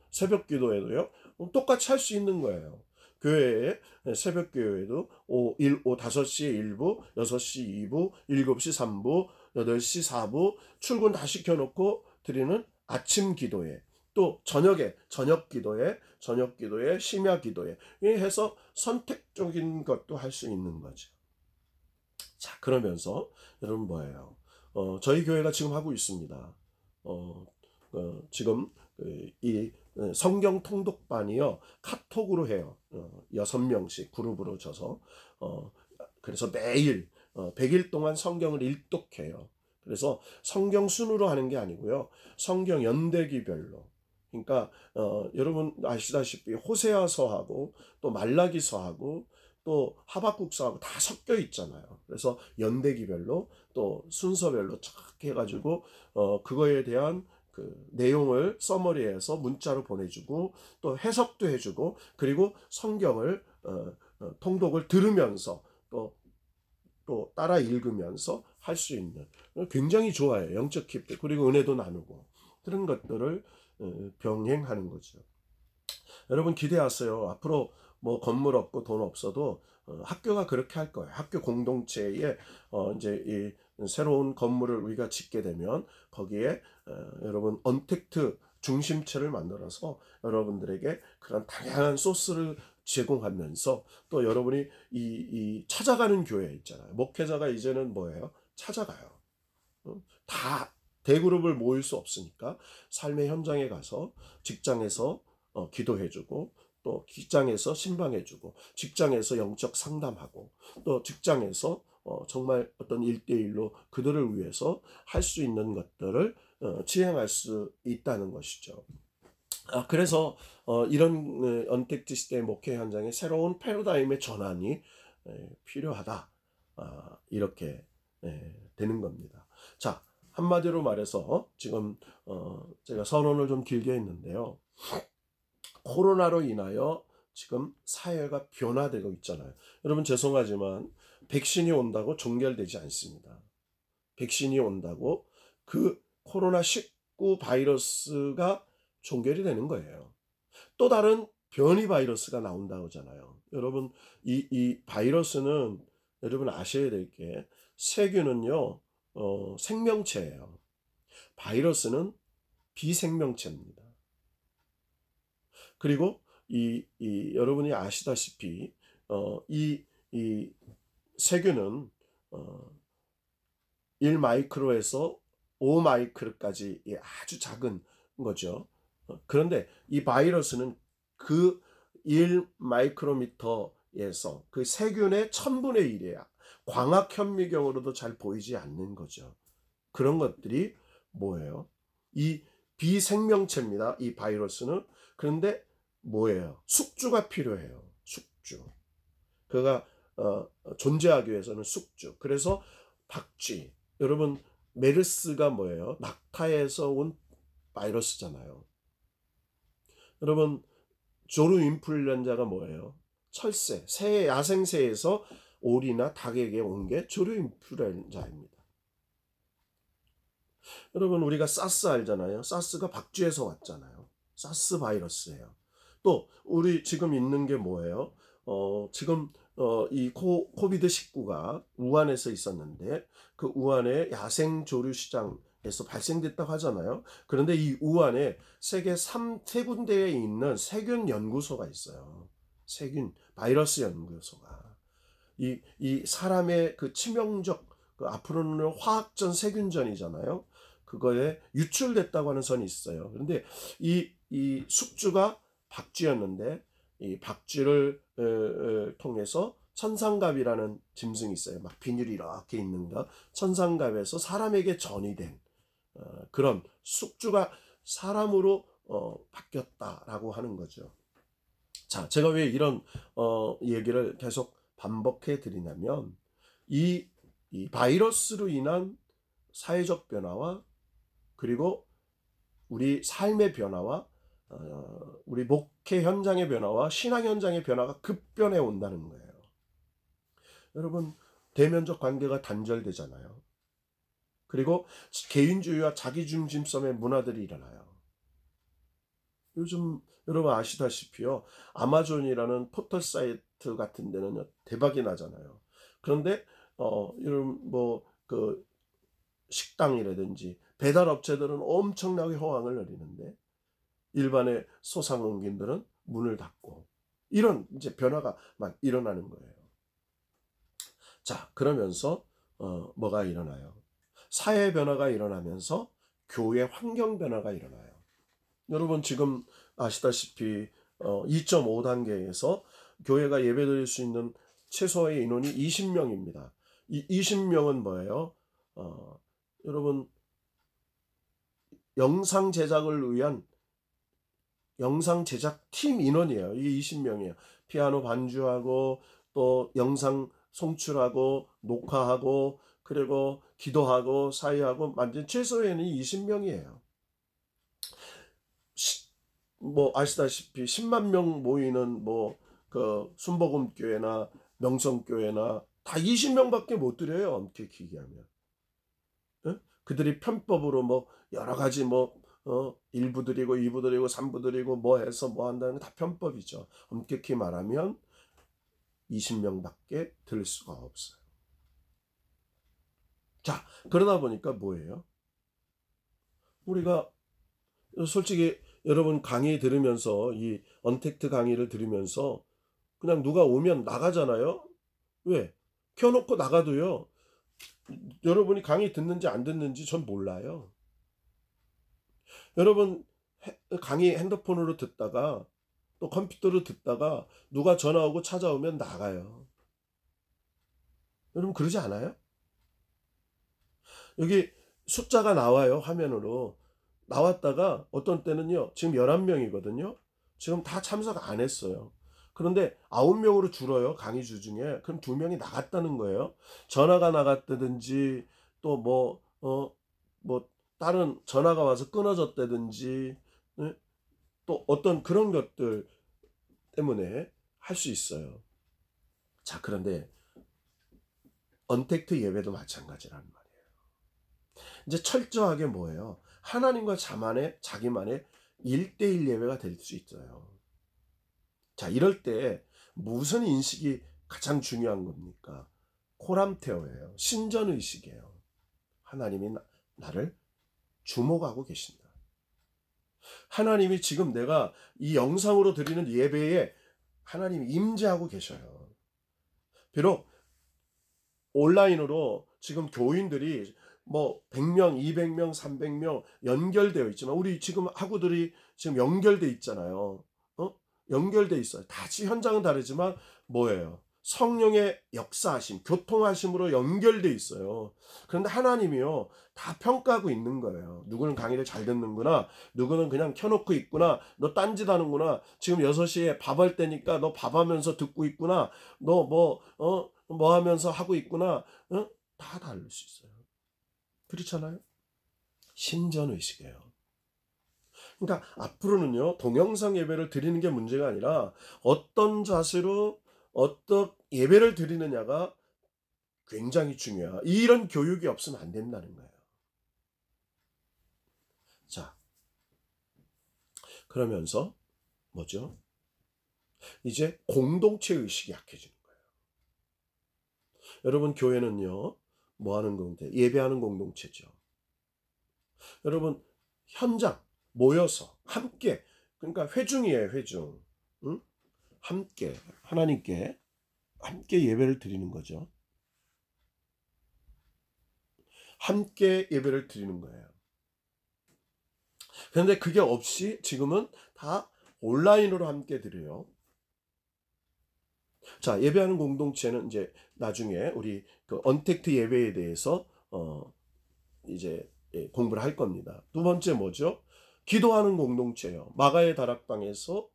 새벽 기도에도요. 똑같이 할 수 있는 거예요. 교회에 새벽 기도에도 5시에 1부, 6시 2부, 7시 3부, 8시 4부 출근 다 시켜놓고 드리는 아침 기도에 또 저녁 기도에 심야 기도에 해서 선택적인 것도 할 수 있는 거죠. 자, 그러면서 여러분 뭐예요? 저희 교회가 지금 하고 있습니다. 지금 이 성경 통독반이요 카톡으로 해요. 6명씩 그룹으로 져서 그래서 매일 100일 동안 성경을 일독해요. 그래서 성경 순으로 하는 게 아니고요. 성경 연대기별로. 그러니까 여러분 아시다시피 호세아서하고 또 말라기서하고 또 하박국서하고 다 섞여 있잖아요. 그래서 연대기별로 또 순서별로 쫙 해가지고 그거에 대한 그 내용을 서머리해서 문자로 보내주고 또 해석도 해주고 그리고 성경을 통독을 들으면서 또 따라 읽으면서 할 수 있는 굉장히 좋아요. 영적 킵도 그리고 은혜도 나누고 그런 것들을 병행하는 거죠. 여러분 기대하세요. 앞으로 뭐 건물 없고 돈 없어도 학교가 그렇게 할 거예요. 학교 공동체에 이제 이 새로운 건물을 우리가 짓게 되면 거기에 여러분 언택트 중심체를 만들어서 여러분들에게 그런 다양한 소스를 제공하면서 또 여러분이 이 찾아가는 교회 있잖아요. 목회자가 이제는 뭐예요? 찾아가요. 다 대그룹을 모일 수 없으니까 삶의 현장에 가서 직장에서 기도해주고 또 직장에서 신방해주고 직장에서 영적 상담하고 또 직장에서 정말 어떤 1대1로 그들을 위해서 할 수 있는 것들을 지행할 수 있다는 것이죠. 그래서 이런 언택트 시대의 목회 현장에 새로운 패러다임의 전환이 필요하다. 이렇게 되는 겁니다. 자, 한마디로 말해서 지금 제가 선언을 좀 길게 했는데요. 코로나로 인하여 지금 사회가 변화되고 있잖아요. 여러분 죄송하지만 백신이 온다고 종결되지 않습니다. 백신이 온다고 그 코로나19 바이러스가 종결이 되는 거예요. 또 다른 변이 바이러스가 나온다고 하잖아요. 여러분, 이 바이러스는 여러분 아셔야 될 게, 세균은요, 생명체예요. 바이러스는 비생명체입니다. 그리고 여러분이 아시다시피, 이 세균은 1마이크로에서 5마이크로까지 아주 작은 거죠. 그런데 이 바이러스는 그 1마이크로미터에서 그 세균의 1000분의 1이야. 광학 현미경으로도 잘 보이지 않는 거죠. 그런 것들이 뭐예요? 이 비생명체입니다. 이 바이러스는. 그런데 뭐예요? 숙주가 필요해요. 숙주. 그가 존재하기 위해서는 숙주. 그래서 박쥐. 여러분, 메르스가 뭐예요? 낙타에서 온 바이러스잖아요. 여러분, 조류 인플루엔자가 뭐예요? 철새, 새, 야생새에서 오리나 닭에게 온 게 조류 인플루엔자입니다. 여러분, 우리가 사스 알잖아요. 사스가 박쥐에서 왔잖아요. 사스 바이러스예요. 또 우리 지금 있는 게 뭐예요? 지금 이 코비드19가 우한에서 있었는데, 그 우한의 야생 조류 시장에서 발생됐다고 하잖아요. 그런데 이 우한에 세계 3군데에 있는 세균 연구소가 있어요. 세균 바이러스 연구소가. 이 사람의 그 치명적, 그 앞으로는 화학전 세균전이잖아요. 그거에 유출됐다고 하는 선이 있어요. 그런데 이 숙주가 박쥐였는데, 이 박쥐를 통해서 천상갑이라는 짐승이 있어요. 막 비늘이 이렇게 있는 거. 천상갑에서 사람에게 전이된 그런 숙주가 사람으로 바뀌었다라고 하는 거죠. 자, 제가 왜 이런 얘기를 계속 반복해 드리냐면, 이 바이러스로 인한 사회적 변화와, 그리고 우리 삶의 변화와, 우리 목회 현장의 변화와 신앙 현장의 변화가 급변해 온다는 거예요. 여러분, 대면적 관계가 단절되잖아요. 그리고 개인주의와 자기중심성의 문화들이 일어나요. 요즘 여러분 아시다시피요, 아마존이라는 포털 사이트 같은 데는 대박이 나잖아요. 그런데 이런 그 식당이라든지 배달 업체들은 엄청나게 호황을 누리는데, 일반의 소상공인들은 문을 닫고, 이런 이제 변화가 막 일어나는 거예요. 자, 그러면서 뭐가 일어나요? 사회 변화가 일어나면서 교회 환경 변화가 일어나요. 여러분, 지금 아시다시피 2.5단계에서 교회가 예배드릴 수 있는 최소의 인원이 20명입니다. 이 20명은 뭐예요? 여러분, 영상 제작을 위한 영상 제작 팀 인원이에요. 이게 20명이에요. 피아노 반주하고, 또 영상 송출하고, 녹화하고, 그리고 기도하고, 사회하고, 완전 최소에는 20명이에요. 아시다시피 10만 명 모이는 그 순복음교회나 명성교회나 다 20명밖에 못 드려요. 엄격히 얘기하면. 그들이 편법으로 여러 가지 1부 드리고 2부 드리고 3부 드리고 해서 한다는 게 다 편법이죠. 엄격히 말하면 20명밖에 들 수가 없어요. 자, 그러다 보니까 뭐예요? 우리가 솔직히 여러분 강의 들으면서, 이 언택트 강의를 들으면서 그냥 누가 오면 나가잖아요. 왜? 켜놓고 나가도요, 여러분이 강의 듣는지 안 듣는지 전 몰라요. 여러분, 강의 핸드폰으로 듣다가 또 컴퓨터로 듣다가 누가 전화 오고 찾아오면 나가요. 여러분 그러지 않아요? 여기 숫자가 나와요. 화면으로 나왔다가 어떤 때는요, 지금 11명이거든요 지금 다 참석 안 했어요. 그런데 9명으로 줄어요. 강의주 중에. 그럼 2명이 나갔다는 거예요. 전화가 나갔다든지, 또 다른 전화가 와서 끊어졌다든지, 또 어떤 그런 것들 때문에 할 수 있어요. 자, 그런데 언택트 예배도 마찬가지라는 말이에요. 이제 철저하게 뭐예요? 하나님과 자기만의 1대1 예배가 될 수 있어요. 자, 이럴 때 무슨 인식이 가장 중요한 겁니까? 코람테오예요. 신전의식이에요. 하나님이 나를 주목하고 계신다. 하나님이 지금 내가 이 영상으로 드리는 예배에 하나님이 임재하고 계셔요. 비록 온라인으로 지금 교인들이 뭐 100명, 200명, 300명 연결되어 있지만 우리 지금 학우들이 지금 연결돼 있잖아요. 연결돼 있어요. 다 현장은 다르지만 뭐예요? 성령의 역사하심, 교통하심으로 연결돼 있어요. 그런데 하나님이요, 다 평가하고 있는 거예요. 누구는 강의를 잘 듣는구나, 누구는 그냥 켜놓고 있구나, 너 딴짓 하는구나, 지금 6시에 밥할 때니까 너 밥하면서 듣고 있구나, 너 뭐 하면서 하고 있구나, 다 다를 수 있어요. 그렇잖아요? 신전의식이에요. 그러니까 앞으로는요, 동영상 예배를 드리는 게 문제가 아니라 어떤 자세로 어떤 예배를 드리느냐가 굉장히 중요해요. 이런 교육이 없으면 안 된다는 거예요. 자, 그러면서 뭐죠? 이제 공동체 의식이 약해지는 거예요. 여러분, 교회는요, 뭐 하는 공동체? 예배하는 공동체죠. 여러분, 현장 모여서 함께, 그러니까 회중이에요, 회중. 응? 함께 하나님께 함께 예배를 드리는 거죠. 함께 예배를 드리는 거예요. 그런데 그게 없이 지금은 다 온라인으로 함께 드려요. 자, 예배하는 공동체는 이제 나중에 우리 그 언택트 예배에 대해서 이제 공부를 할 겁니다. 두 번째 뭐죠? 기도하는 공동체예요. 마가의 다락방에서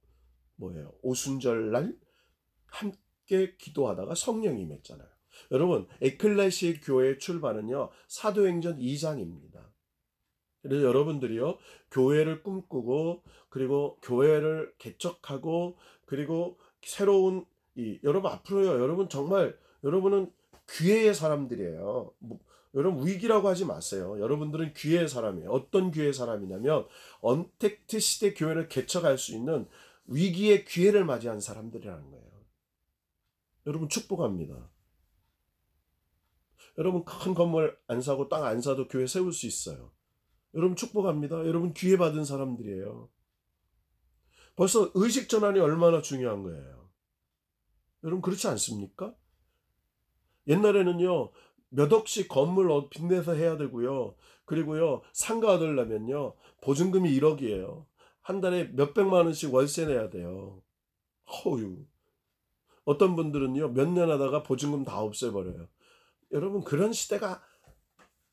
뭐예요? 오순절날 함께 기도하다가 성령이 임했잖아요. 여러분, 에클레시아 교회의 출발은요, 사도행전 2장입니다. 그래서 여러분들이요, 교회를 꿈꾸고, 그리고 교회를 개척하고, 그리고 새로운 여러분 앞으로요, 여러분 정말 여러분은 기회의 사람들이에요. 여러분 위기라고 하지 마세요. 여러분들은 기회의 사람이에요. 어떤 기회의 사람이냐면 언택트 시대 교회를 개척할 수 있는 위기의 기회를 맞이한 사람들이라는 거예요. 여러분 축복합니다. 여러분 큰 건물 안 사고 땅 안 사도 교회 세울 수 있어요. 여러분 축복합니다. 여러분 기회 받은 사람들이에요. 벌써 의식 전환이 얼마나 중요한 거예요. 여러분 그렇지 않습니까? 옛날에는요, 몇 억씩 건물 빚내서 해야 되고요. 그리고요, 상가 얻으려면요, 보증금이 1억이에요. 한 달에 몇백만 원씩 월세 내야 돼요. 허유. 어떤 분들은요, 몇 년 하다가 보증금 다 없애버려요. 여러분, 그런 시대가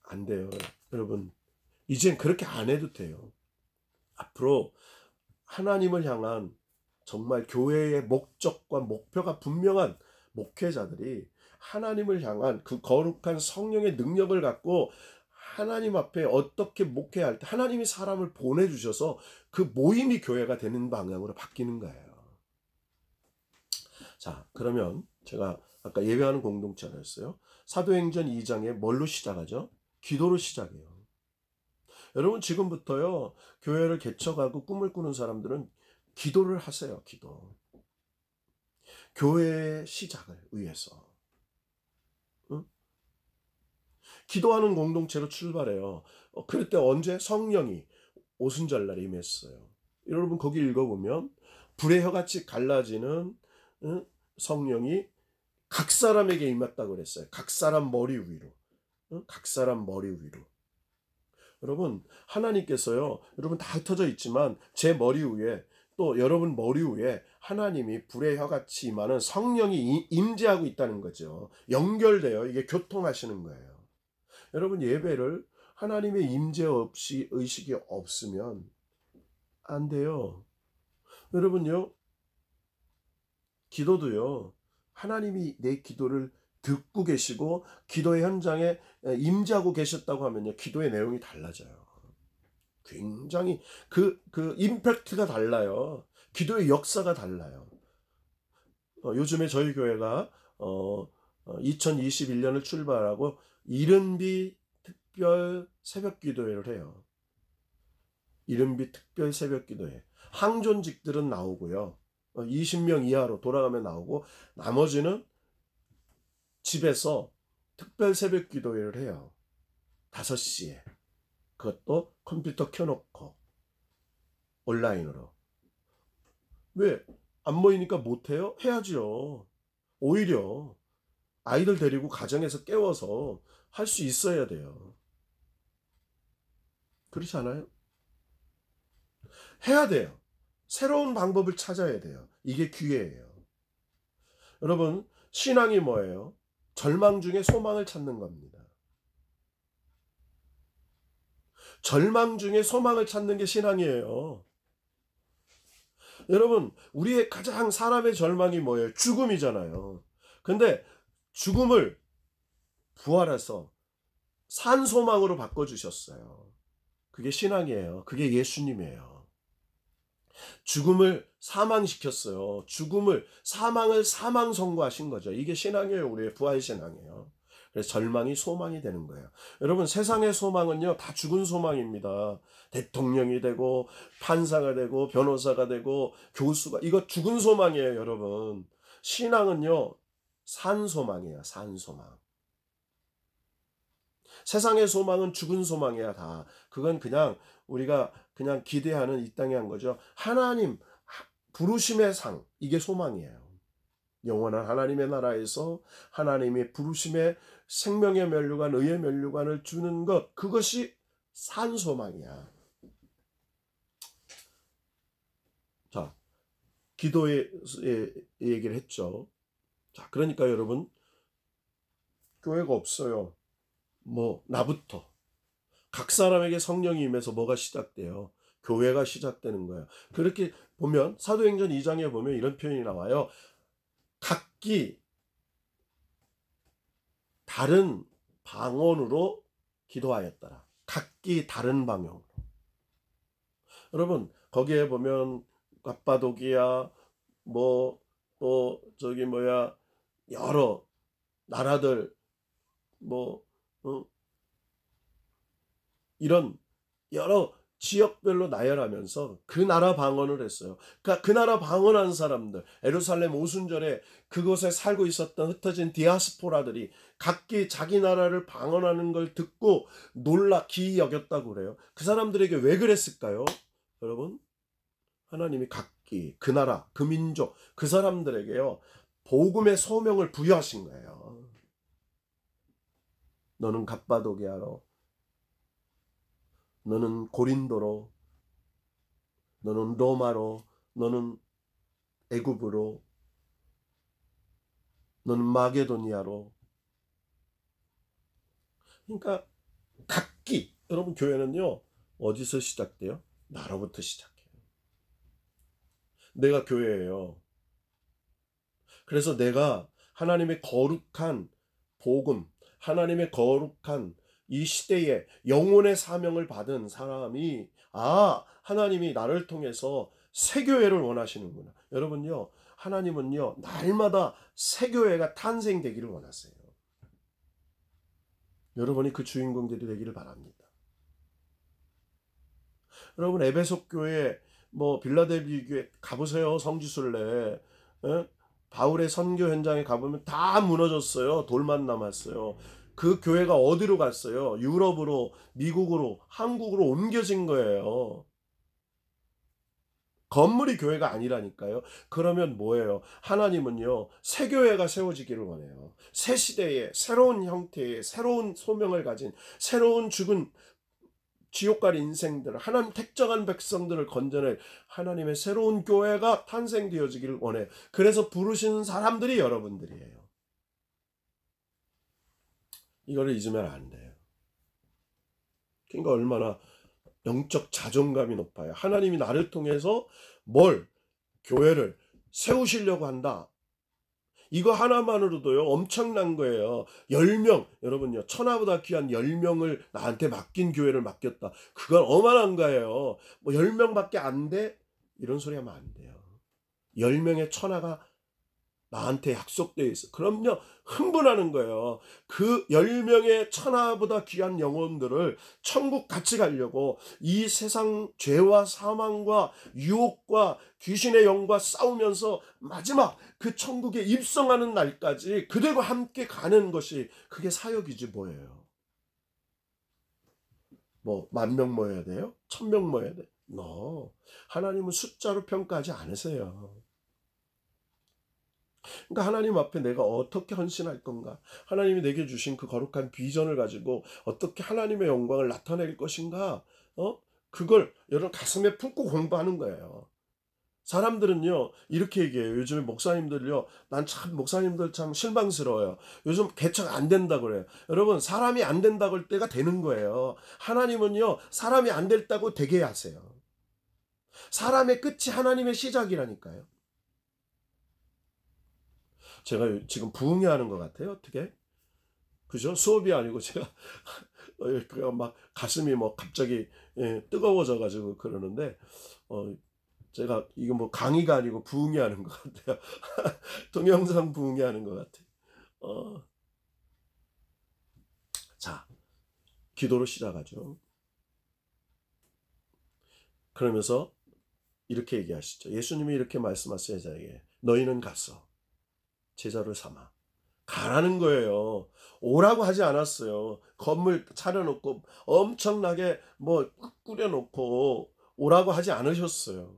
안 돼요. 여러분, 이젠 그렇게 안 해도 돼요. 앞으로 하나님을 향한 정말 교회의 목적과 목표가 분명한 목회자들이 하나님을 향한 그 거룩한 성령의 능력을 갖고 하나님 앞에 어떻게 목회할 때 하나님이 사람을 보내주셔서 그 모임이 교회가 되는 방향으로 바뀌는 거예요. 자, 그러면 제가 아까 예배하는 공동체라 했어요. 사도행전 2장에 뭘로 시작하죠? 기도로 시작해요. 여러분 지금부터요, 교회를 개척하고 꿈을 꾸는 사람들은 기도를 하세요. 기도. 교회의 시작을 위해서. 응? 기도하는 공동체로 출발해요. 그럴 때 언제? 성령이 오순절날에 임했어요. 여러분 거기 읽어보면 불의 혀같이 갈라지는 성령이 각 사람에게 임했다고 그랬어요. 각 사람 머리 위로. 각 사람 머리 위로. 여러분 하나님께서요, 여러분 다 흩어져 있지만 제 머리 위에 또 여러분 머리 위에 하나님이 불의 혀같이 임하는 성령이 임재하고 있다는 거죠. 연결돼요. 이게 교통하시는 거예요. 여러분 예배를 하나님의 임재 없이 의식이 없으면 안 돼요. 여러분요, 기도도요, 하나님이 내 기도를 듣고 계시고 기도의 현장에 임재하고 계셨다고 하면요, 기도의 내용이 달라져요. 굉장히 그 임팩트가 달라요. 기도의 역사가 달라요. 요즘에 저희 교회가 2021년을 출발하고 이른비 특별 새벽 기도회를 해요. 이른비 특별 새벽 기도회. 항존직들은 나오고요. 20명 이하로 돌아가면 나오고, 나머지는 집에서 특별 새벽 기도회를 해요. 5시에. 그것도 컴퓨터 켜놓고 온라인으로. 왜? 안 모이니까 못해요? 해야죠. 오히려 아이들 데리고 가정에서 깨워서 할 수 있어야 돼요. 그렇지 않아요? 해야 돼요. 새로운 방법을 찾아야 돼요. 이게 기회예요. 여러분, 신앙이 뭐예요? 절망 중에 소망을 찾는 겁니다. 절망 중에 소망을 찾는 게 신앙이에요. 여러분, 우리의 가장 사람의 절망이 뭐예요? 죽음이잖아요. 근데 죽음을 부활해서 산 소망으로 바꿔주셨어요. 그게 신앙이에요. 그게 예수님이에요. 죽음을 사망시켰어요. 사망을 사망 선고하신 거죠. 이게 신앙이에요. 우리의 부활 신앙이에요. 그래서 절망이 소망이 되는 거예요. 여러분, 세상의 소망은요, 다 죽은 소망입니다. 대통령이 되고, 판사가 되고, 변호사가 되고, 교수가, 이거 죽은 소망이에요, 여러분. 신앙은요, 산 소망이에요, 산 소망. 세상의 소망은 죽은 소망이야, 다. 그건 그냥 우리가 그냥 기대하는 이 땅에 한 거죠. 하나님, 부르심의 상, 이게 소망이에요. 영원한 하나님의 나라에서 하나님의 부르심의 생명의 면류관, 의의 면류관을 주는 것, 그것이 산 소망이야. 자, 기도의 얘기를 했죠. 자, 그러니까 여러분, 교회가 없어요. 나부터. 각 사람에게 성령이 임해서 뭐가 시작돼요? 교회가 시작되는 거예요. 그렇게 보면 사도행전 2장에 보면 이런 표현이 나와요. 각기 다른 방언으로 기도하였더라. 각기 다른 방언으로. 여러분, 거기에 보면 갑바도기야, 여러 나라들, 이런 여러 지역별로 나열하면서 그 나라 방언을 했어요. 그러니까 그 나라 방언한 사람들, 예루살렘 오순절에 그곳에 살고 있었던 흩어진 디아스포라들이 각기 자기 나라를 방언하는 걸 듣고 놀라 기이 여겼다고 그래요. 그 사람들에게 왜 그랬을까요? 여러분, 하나님이 각기 그 나라, 그 민족, 그 사람들에게요, 복음의 소명을 부여하신 거예요. 너는 갑바도기아로, 너는 고린도로, 너는 로마로, 너는 애굽으로, 너는 마게도니아로. 그러니까 각기, 여러분, 교회는요, 어디서 시작돼요? 나로부터 시작해요. 내가 교회예요. 그래서 내가 하나님의 거룩한 복음, 하나님의 거룩한 이 시대에 영혼의 사명을 받은 사람이, 하나님이 나를 통해서 새 교회를 원하시는구나. 여러분요, 하나님은요, 날마다 새 교회가 탄생되기를 원하세요. 여러분이 그 주인공들이 되기를 바랍니다. 여러분, 에베소 교회, 빌라델비 교회 가보세요. 성지순례. 바울의 선교 현장에 가보면 다 무너졌어요. 돌만 남았어요. 그 교회가 어디로 갔어요? 유럽으로, 미국으로, 한국으로 옮겨진 거예요. 건물이 교회가 아니라니까요. 그러면 뭐예요? 하나님은요, 새 교회가 세워지기를 원해요. 새 시대에, 새로운 형태의, 새로운 소명을 가진, 새로운 죽은 지옥갈 인생들을, 하나님 택정한 백성들을 건져낼 하나님의 새로운 교회가 탄생되어지기를 원해요. 그래서 부르시는 사람들이 여러분들이에요. 이거를 잊으면 안 돼요. 그러니까 얼마나 영적 자존감이 높아요. 하나님이 나를 통해서 교회를 세우시려고 한다. 이거 하나만으로도요, 엄청난 거예요. 10명, 여러분요, 천하보다 귀한 10명을 나한테 맡긴 교회를 맡겼다. 그건 어마어마한 거예요. 10명밖에 안 돼? 이런 소리 하면 안 돼요. 10명의 천하가 나한테 약속되어 있어. 그럼요. 흥분하는 거예요. 그 10명의 천하보다 귀한 영혼들을 천국 같이 가려고 이 세상 죄와 사망과 유혹과 귀신의 영과 싸우면서 마지막 그 천국에 입성하는 날까지 그들과 함께 가는 것이 그게 사역이지 뭐예요. 뭐 10,000명 모여야 돼요? 1,000명 모여야 돼? No. 하나님은 숫자로 평가하지 않으세요. 그러니까 하나님 앞에 내가 어떻게 헌신할 건가? 하나님이 내게 주신 그 거룩한 비전을 가지고 어떻게 하나님의 영광을 나타낼 것인가? 그걸 여러분 가슴에 품고 공부하는 거예요. 사람들은요, 이렇게 얘기해요. 요즘에 목사님들요, 난 참, 목사님들 참 실망스러워요. 요즘 개척 안 된다고 그래요. 여러분, 사람이 안 된다고 할 때가 되는 거예요. 하나님은요, 사람이 안 됐다고 되게 하세요. 사람의 끝이 하나님의 시작이라니까요. 제가 지금 부흥회하는 것 같아요. 어떻게? 그죠? 수업이 아니고 제가 막 가슴이 뭐 갑자기 뜨거워져 가지고 그러는데 제가 이거 뭐 강의가 아니고 부흥회하는 것 같아요. 동영상 부흥회하는 것 같아요. 자, 기도로 시작하죠. 그러면서 이렇게 얘기하시죠. 예수님이 이렇게 말씀하세요. 제자에게 너희는 가서 제자를 삼아. 가라는 거예요. 오라고 하지 않았어요. 건물 차려놓고 엄청나게 뭐 꾸려놓고 오라고 하지 않으셨어요.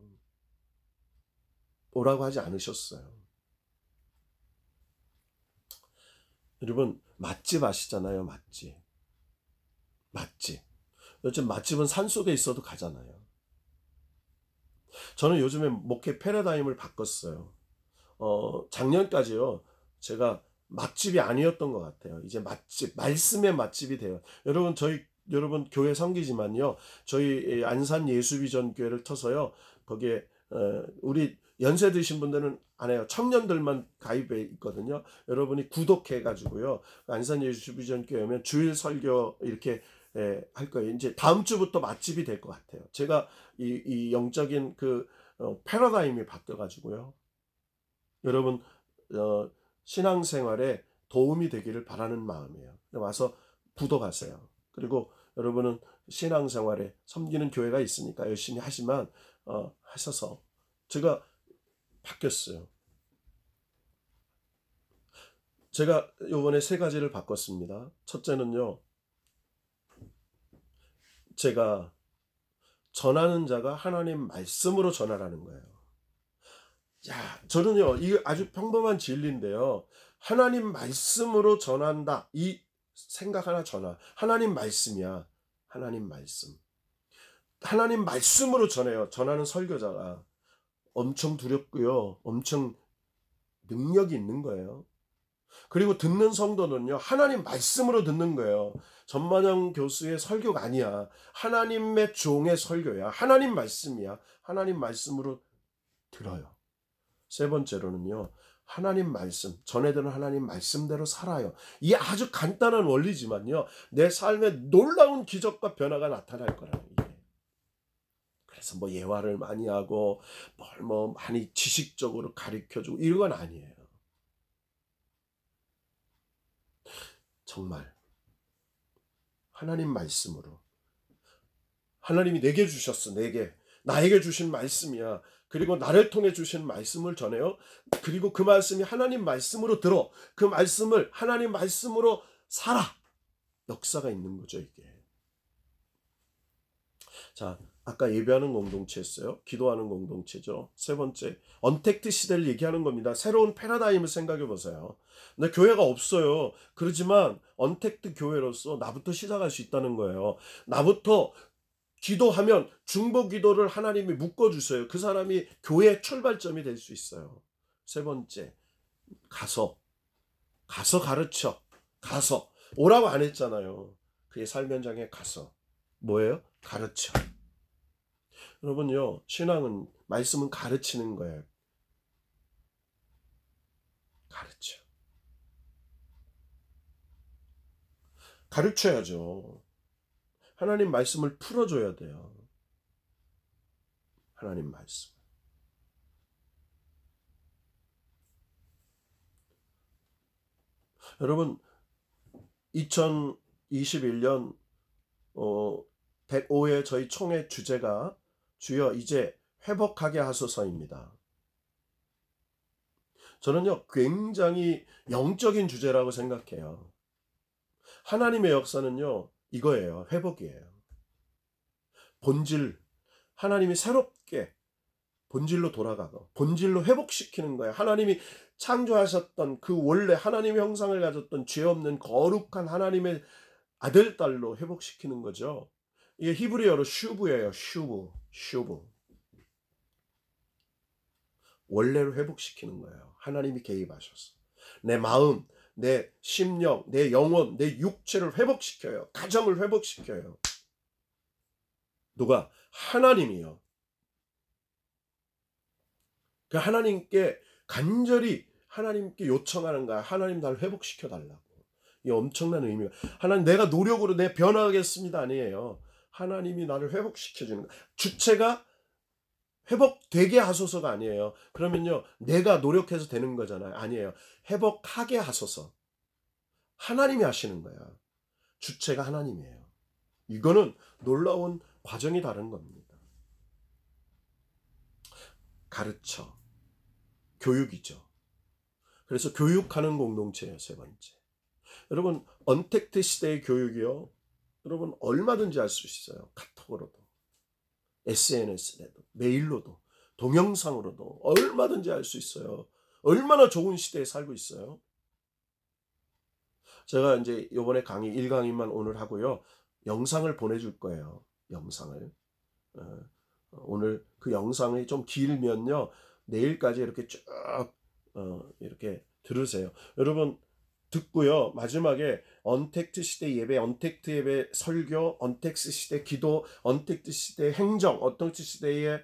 오라고 하지 않으셨어요. 여러분 맛집 아시잖아요. 맛집. 맛집. 요즘 맛집은 산속에 있어도 가잖아요. 저는 요즘에 목회 패러다임을 바꿨어요. 작년까지요. 제가 맛집이 아니었던 것 같아요. 이제 맛집, 말씀의 맛집이 돼요. 여러분 교회 섬기지만요. 저희 안산 예수비전 교회를 터서요. 거기에 우리 연세 드신 분들은 안 해요. 청년들만 가입해 있거든요. 여러분이 구독해 가지고요. 안산 예수비전 교회면 주일 설교 이렇게 할 거예요. 이제 다음 주부터 맛집이 될 것 같아요. 제가 이 영적인 그 패러다임이 바뀌어 가지고요. 여러분 신앙생활에 도움이 되기를 바라는 마음이에요. 와서 구독하세요. 그리고 여러분은 신앙생활에 섬기는 교회가 있으니까 열심히 하지만 하셔서 제가 바뀌었어요. 제가 요번에 3가지를 바꿨습니다. 첫째는요. 제가 전하는 자가 하나님 말씀으로 전하라는 거예요. 야, 저는요, 이게 아주 평범한 진리인데요. 하나님 말씀으로 전한다. 이 생각 하나 하나님 말씀이야. 하나님 말씀. 하나님 말씀으로 전해요. 전하는 설교자가. 엄청 두렵고요. 엄청 능력이 있는 거예요. 그리고 듣는 성도는요. 하나님 말씀으로 듣는 거예요. 전만영 교수의 설교가 아니야. 하나님의 종의 설교야. 하나님 말씀이야. 하나님 말씀으로 들어요. 3번째로는요. 하나님 말씀, 전해드는 하나님 말씀대로 살아요. 이 아주 간단한 원리지만요. 내 삶에 놀라운 기적과 변화가 나타날 거라는 얘기예요. 그래서 뭐 예화를 많이 하고 뭘 뭐 많이 지식적으로 가르쳐주고 이런 건 아니에요. 정말 하나님 말씀으로. 하나님이 내게 주셨어. 나에게 주신 말씀이야. 그리고 나를 통해 주신 말씀을 전해요. 그리고 그 말씀이 하나님 말씀으로 들어. 그 말씀을 하나님 말씀으로 살아. 역사가 있는 거죠, 이게. 자, 아까 예배하는 공동체였어요. 기도하는 공동체죠. 3번째, 언택트 시대를 얘기하는 겁니다. 새로운 패러다임을 생각해 보세요. 근데 교회가 없어요. 그렇지만 언택트 교회로서 나부터 시작할 수 있다는 거예요. 나부터 기도하면 중보 기도를 하나님이 묶어주세요. 그 사람이 교회의 출발점이 될 수 있어요. 3번째, 가서 가르쳐. 가서 오라고 안 했잖아요. 그의 삶 현장에 가서 뭐예요? 가르쳐. 여러분요, 신앙은 말씀은 가르치는 거예요. 가르쳐. 가르쳐야죠. 하나님 말씀을 풀어줘야 돼요. 하나님 말씀. 여러분 2021년 105회 저희 총회 주제가 주여 이제 회복하게 하소서입니다. 저는요 굉장히 영적인 주제라고 생각해요. 하나님의 역사는요 이거예요. 회복이에요. 본질, 하나님이 새롭게 본질로 돌아가고 본질로 회복시키는 거예요. 하나님이 창조하셨던 그 원래 하나님의 형상을 가졌던 죄 없는 거룩한 하나님의 아들, 딸로 회복시키는 거죠. 이게 히브리어로 슈브예요. 슈브. 원래로 회복시키는 거예요. 하나님이 개입하셔서. 내 마음, 내 심령, 내 영혼, 내 육체를 회복시켜요. 가정을 회복시켜요. 누가? 하나님이요. 그 하나님께 간절히 하나님께 요청하는 거야. 하나님 날 회복시켜 달라고. 이 엄청난 의미가. 하나님 내가 노력으로 내 변화하겠습니다 아니에요. 하나님이 나를 회복시켜 주는 거야. 주체가 회복되게 하소서가 아니에요. 그러면요 내가 노력해서 되는 거잖아요. 아니에요. 회복하게 하소서. 하나님이 하시는 거야. 주체가 하나님이에요. 이거는 놀라운 과정이 다른 겁니다. 가르쳐. 교육이죠. 그래서 교육하는 공동체예요. 세 번째. 여러분 언택트 시대의 교육이요. 여러분 얼마든지 할 수 있어요. 카톡으로도. SNS로도. 메일로도. 동영상으로도. 얼마든지 할 수 있어요. 얼마나 좋은 시대에 살고 있어요. 제가 이제 이번에 강의 1강의만 오늘 하고요. 영상을 보내줄 거예요. 영상을. 오늘 그 영상이 좀 길면요. 내일까지 이렇게 쭉 이렇게 들으세요. 여러분 듣고요. 마지막에 언택트 시대 예배, 언택트 예배 설교, 언택트 시대 기도, 언택트 시대 행정, 언택트 시대의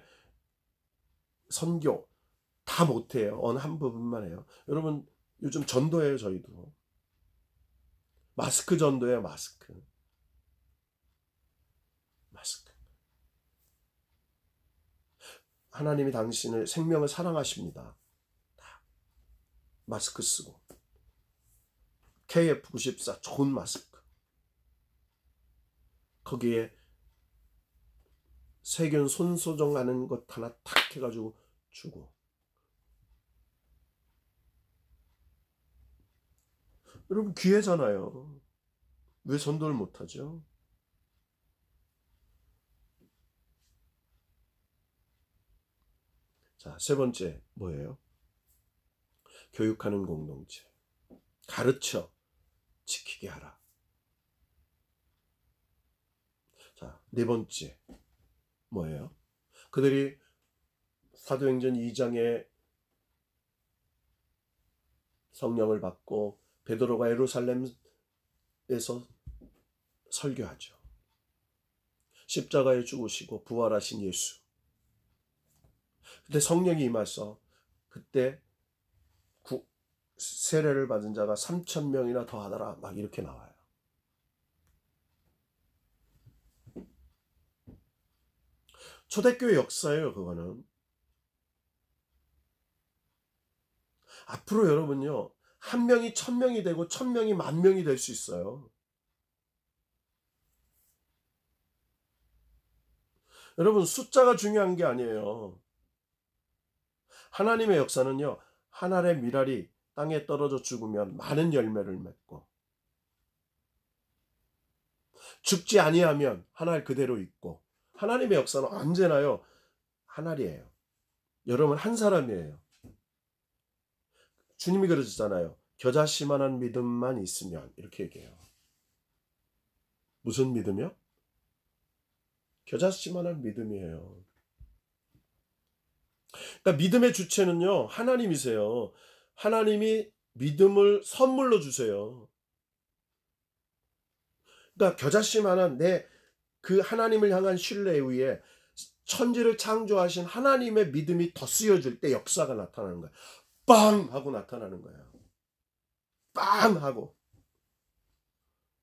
선교 다 못해요. 어느 한 부분만 해요. 여러분 요즘 전도해요. 저희도. 마스크 전도예요. 마스크. 하나님이 당신을 생명을 사랑하십니다. 마스크 쓰고. KF94 좋은 마스크. 거기에 세균 손소정하는 것 하나 탁 해가지고 주고. 여러분 기회잖아요. 왜 전도를 못하죠? 자, 세 번째 뭐예요? 교육하는 공동체. 가르쳐 지키게 하라. 자, 네 번째 뭐예요? 그들이 사도행전 2장에 성령을 받고 베드로가 예루살렘에서 설교하죠. 십자가에 죽으시고 부활하신 예수. 그때 성령이 임하서 그때 세례를 받은 자가 3,000명이나 더하더라. 막 이렇게 나와요. 초대교회 역사예요. 그거는. 앞으로 여러분요. 1명이 1,000명이 되고 1,000명이 10,000명이 될 수 있어요. 여러분 숫자가 중요한 게 아니에요. 하나님의 역사는요. 한 알의 밀알이 땅에 떨어져 죽으면 많은 열매를 맺고 죽지 아니하면 한 알 그대로 있고 하나님의 역사는 언제나요. 한 알이에요. 여러분 한 사람이에요. 주님이 그러셨잖아요. 겨자씨만한 믿음만 있으면 이렇게 얘기해요. 무슨 믿음이요? 겨자씨만한 믿음이에요. 그러니까 믿음의 주체는요. 하나님이세요. 하나님이 믿음을 선물로 주세요. 그러니까 겨자씨만한 내 그 하나님을 향한 신뢰에 의해 천지를 창조하신 하나님의 믿음이 더 쓰여질 때 역사가 나타나는 거예요. 빵! 하고 나타나는 거예요. 빵! 하고.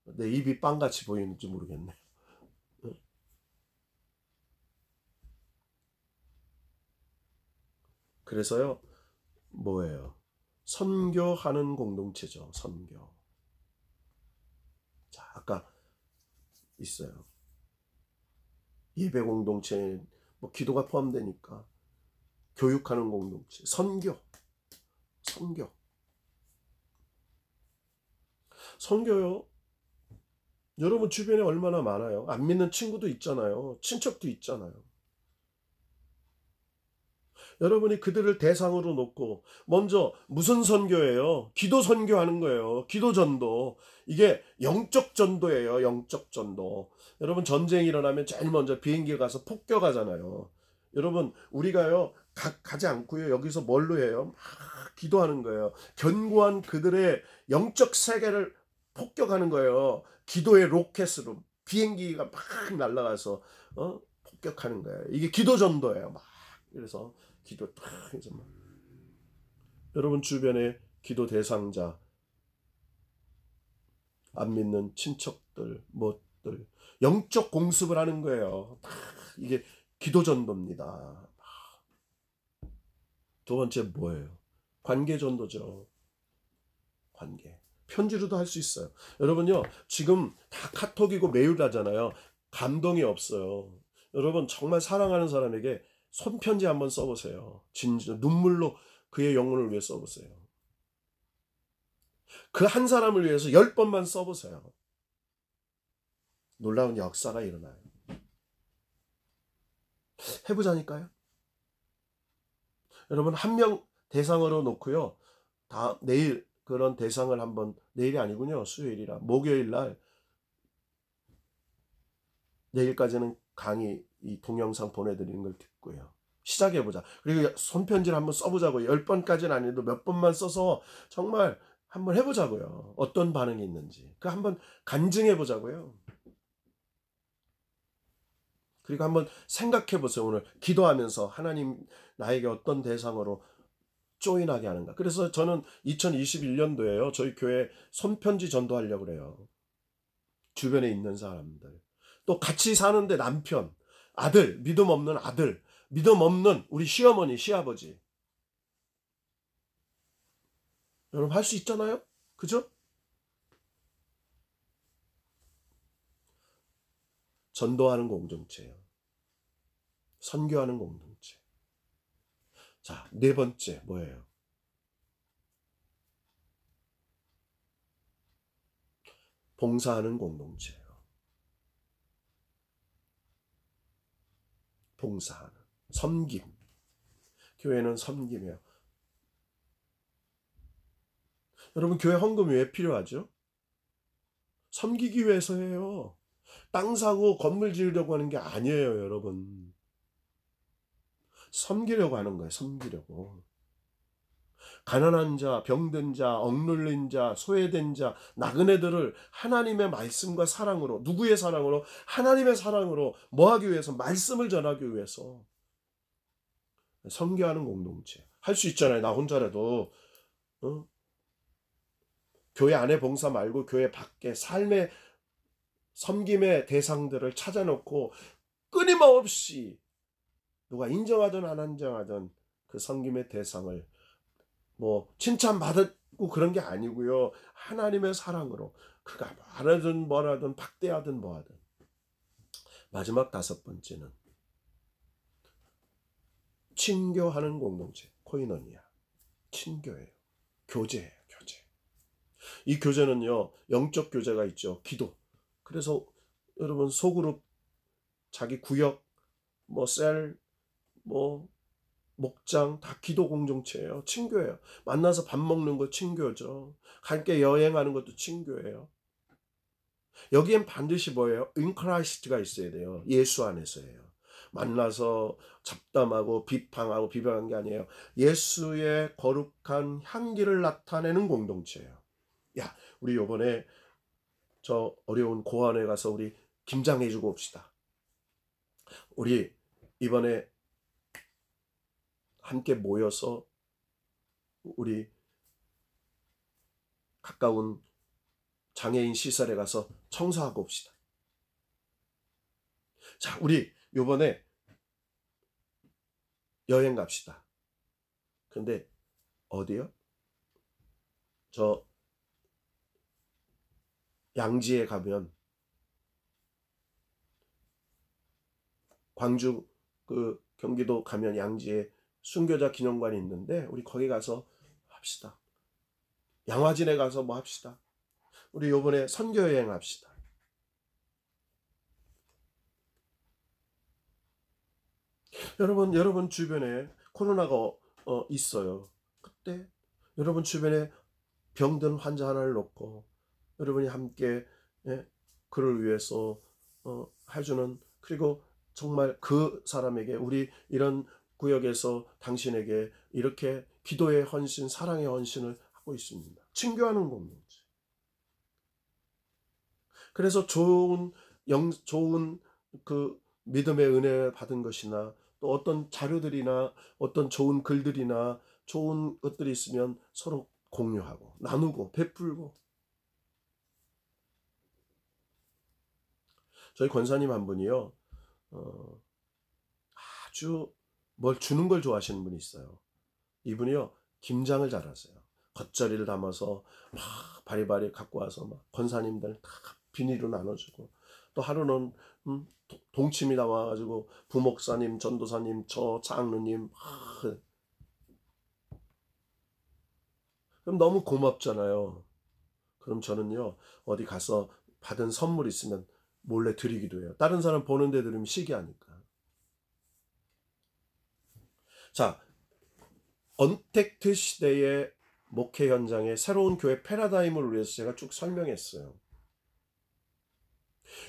내 입이 빵같이 보이는지 모르겠네. 그래서요. 뭐예요? 선교하는 공동체죠. 선교. 자, 아까 있어요. 예배 공동체, 뭐 기도가 포함되니까 교육하는 공동체, 선교. 선교요. 여러분 주변에 얼마나 많아요. 안 믿는 친구도 있잖아요. 친척도 있잖아요. 여러분이 그들을 대상으로 놓고 먼저 무슨 선교예요? 기도 선교하는 거예요. 기도 전도. 이게 영적 전도예요. 영적 전도. 여러분 전쟁이 일어나면 제일 먼저 비행기에 가서 폭격하잖아요. 여러분 우리가요 가지 않고요 여기서 뭘로 해요? 막 기도하는 거예요. 견고한 그들의 영적 세계를 폭격하는 거예요. 기도의 로켓으로 비행기가 막 날아가서 폭격하는 거예요. 이게 기도 전도예요. 막 그래서 기도 탁 해서 막 여러분 주변에 기도 대상자, 안 믿는 친척들, 뭐들 영적 공습을 하는 거예요. 이게 기도 전도입니다. 두 번째 뭐예요? 관계 전도죠. 관계. 편지로도 할 수 있어요. 여러분요, 지금 다 카톡이고 메일하잖아요. 감동이 없어요. 여러분 정말 사랑하는 사람에게 손편지 한번 써보세요. 진짜 눈물로 그의 영혼을 위해 써보세요. 그 한 사람을 위해서 10번만 써보세요. 놀라운 역사가 일어나요. 해보자니까요. 여러분 한 명 대상으로 놓고요. 다 내일 그런 대상을 한번, 내일이 아니군요. 수요일이라 목요일 날, 내일까지는 강의 이 동영상 보내드리는 걸 듣고요. 시작해보자. 그리고 손편지를 한번 써보자고요. 10번까지는 아니어도 몇 번만 써서 정말 한번 해보자고요. 어떤 반응이 있는지. 그 한번 간증해보자고요. 그리고 한번 생각해보세요. 오늘 기도하면서 하나님 나에게 어떤 대상으로 조인하게 하는가. 그래서 저는 2021년도에요. 저희 교회 손편지 전도하려고 그래요. 주변에 있는 사람들. 또 같이 사는데 남편, 아들, 믿음 없는 아들, 믿음 없는 우리 시어머니, 시아버지. 여러분 할 수 있잖아요? 그죠? 전도하는 공동체예요. 선교하는 공동체. 자, 네 번째 뭐예요? 봉사하는 공동체예요. 봉사하는. 섬김. 교회는 섬김이에요. 여러분 교회 헌금이 왜 필요하죠? 섬기기 위해서 해요. 땅 사고 건물 지으려고 하는 게 아니에요, 여러분. 섬기려고 하는 거예요, 섬기려고. 가난한 자, 병든 자, 억눌린 자, 소외된 자, 나그네들을 하나님의 말씀과 사랑으로, 누구의 사랑으로? 하나님의 사랑으로 뭐 하기 위해서? 말씀을 전하기 위해서. 선교하는 공동체. 할 수 있잖아요, 나 혼자라도. 어? 교회 안에 봉사 말고 교회 밖에 삶의 섬김의 대상들을 찾아놓고 끊임없이 누가 인정하든 안 인정하든 그 섬김의 대상을 뭐 칭찬받고 그런 게 아니고요. 하나님의 사랑으로 그가 말하든 뭐라든 박대하든 뭐하든. 마지막 다섯 번째는 친교하는 공동체, 코이노니아. 친교예요. 교제예요, 교제. 이 교제는요, 영적 교제가 있죠. 기도. 그래서 여러분 소그룹, 자기 구역, 뭐 셀, 뭐 목장 다 기도 공동체예요. 친교예요. 만나서 밥 먹는 거 친교죠. 함께 여행하는 것도 친교예요. 여기엔 반드시 뭐예요? 인크라이스트가 있어야 돼요. 예수 안에서예요. 만나서 잡담하고 비판하고 비방한 게 아니에요. 예수의 거룩한 향기를 나타내는 공동체예요. 야, 우리 요번에 저 어려운 고안에 가서 우리 김장해주고 옵시다. 우리 이번에 함께 모여서 우리 가까운 장애인 시설에 가서 청소하고 옵시다. 자, 우리 요번에 여행 갑시다. 근데 어디요? 저 양지에 가면 광주 그 경기도 가면 양지에 순교자 기념관이 있는데 우리 거기 가서 합시다. 양화진에 가서 뭐 합시다. 우리 요번에 선교 여행 합시다. 여러분 주변에 코로나가 있어요. 그때 여러분 주변에 병든 환자 하나를 놓고 여러분이 함께, 예, 그를 위해서 해주는, 그리고 정말 그 사람에게 우리 이런 구역에서 당신에게 이렇게 기도의 헌신, 사랑의 헌신을 하고 있습니다. 친교하는 공동체. 그래서 좋은 그 믿음의 은혜 받은 것이나 또 어떤 자료들이나 어떤 좋은 글들이나 좋은 것들이 있으면 서로 공유하고 나누고 베풀고. 저희 권사님 한 분이요, 어, 아주 뭘 주는 걸 좋아하시는 분이 있어요. 이분이요, 김장을 잘하세요. 겉절이를 담아서 막 바리바리 갖고 와서 막 권사님들 다 비닐로 나눠주고, 또 하루는 동치미 나와가지고 부목사님, 전도사님, 저 장로님, 그럼 너무 고맙잖아요. 그럼 저는요, 어디 가서 받은 선물 있으면 몰래 드리기도 해요. 다른 사람 보는데 드리면 시기하니까. 자, 언택트 시대의 목회 현장에 새로운 교회 패러다임을 위해서 제가 쭉 설명했어요.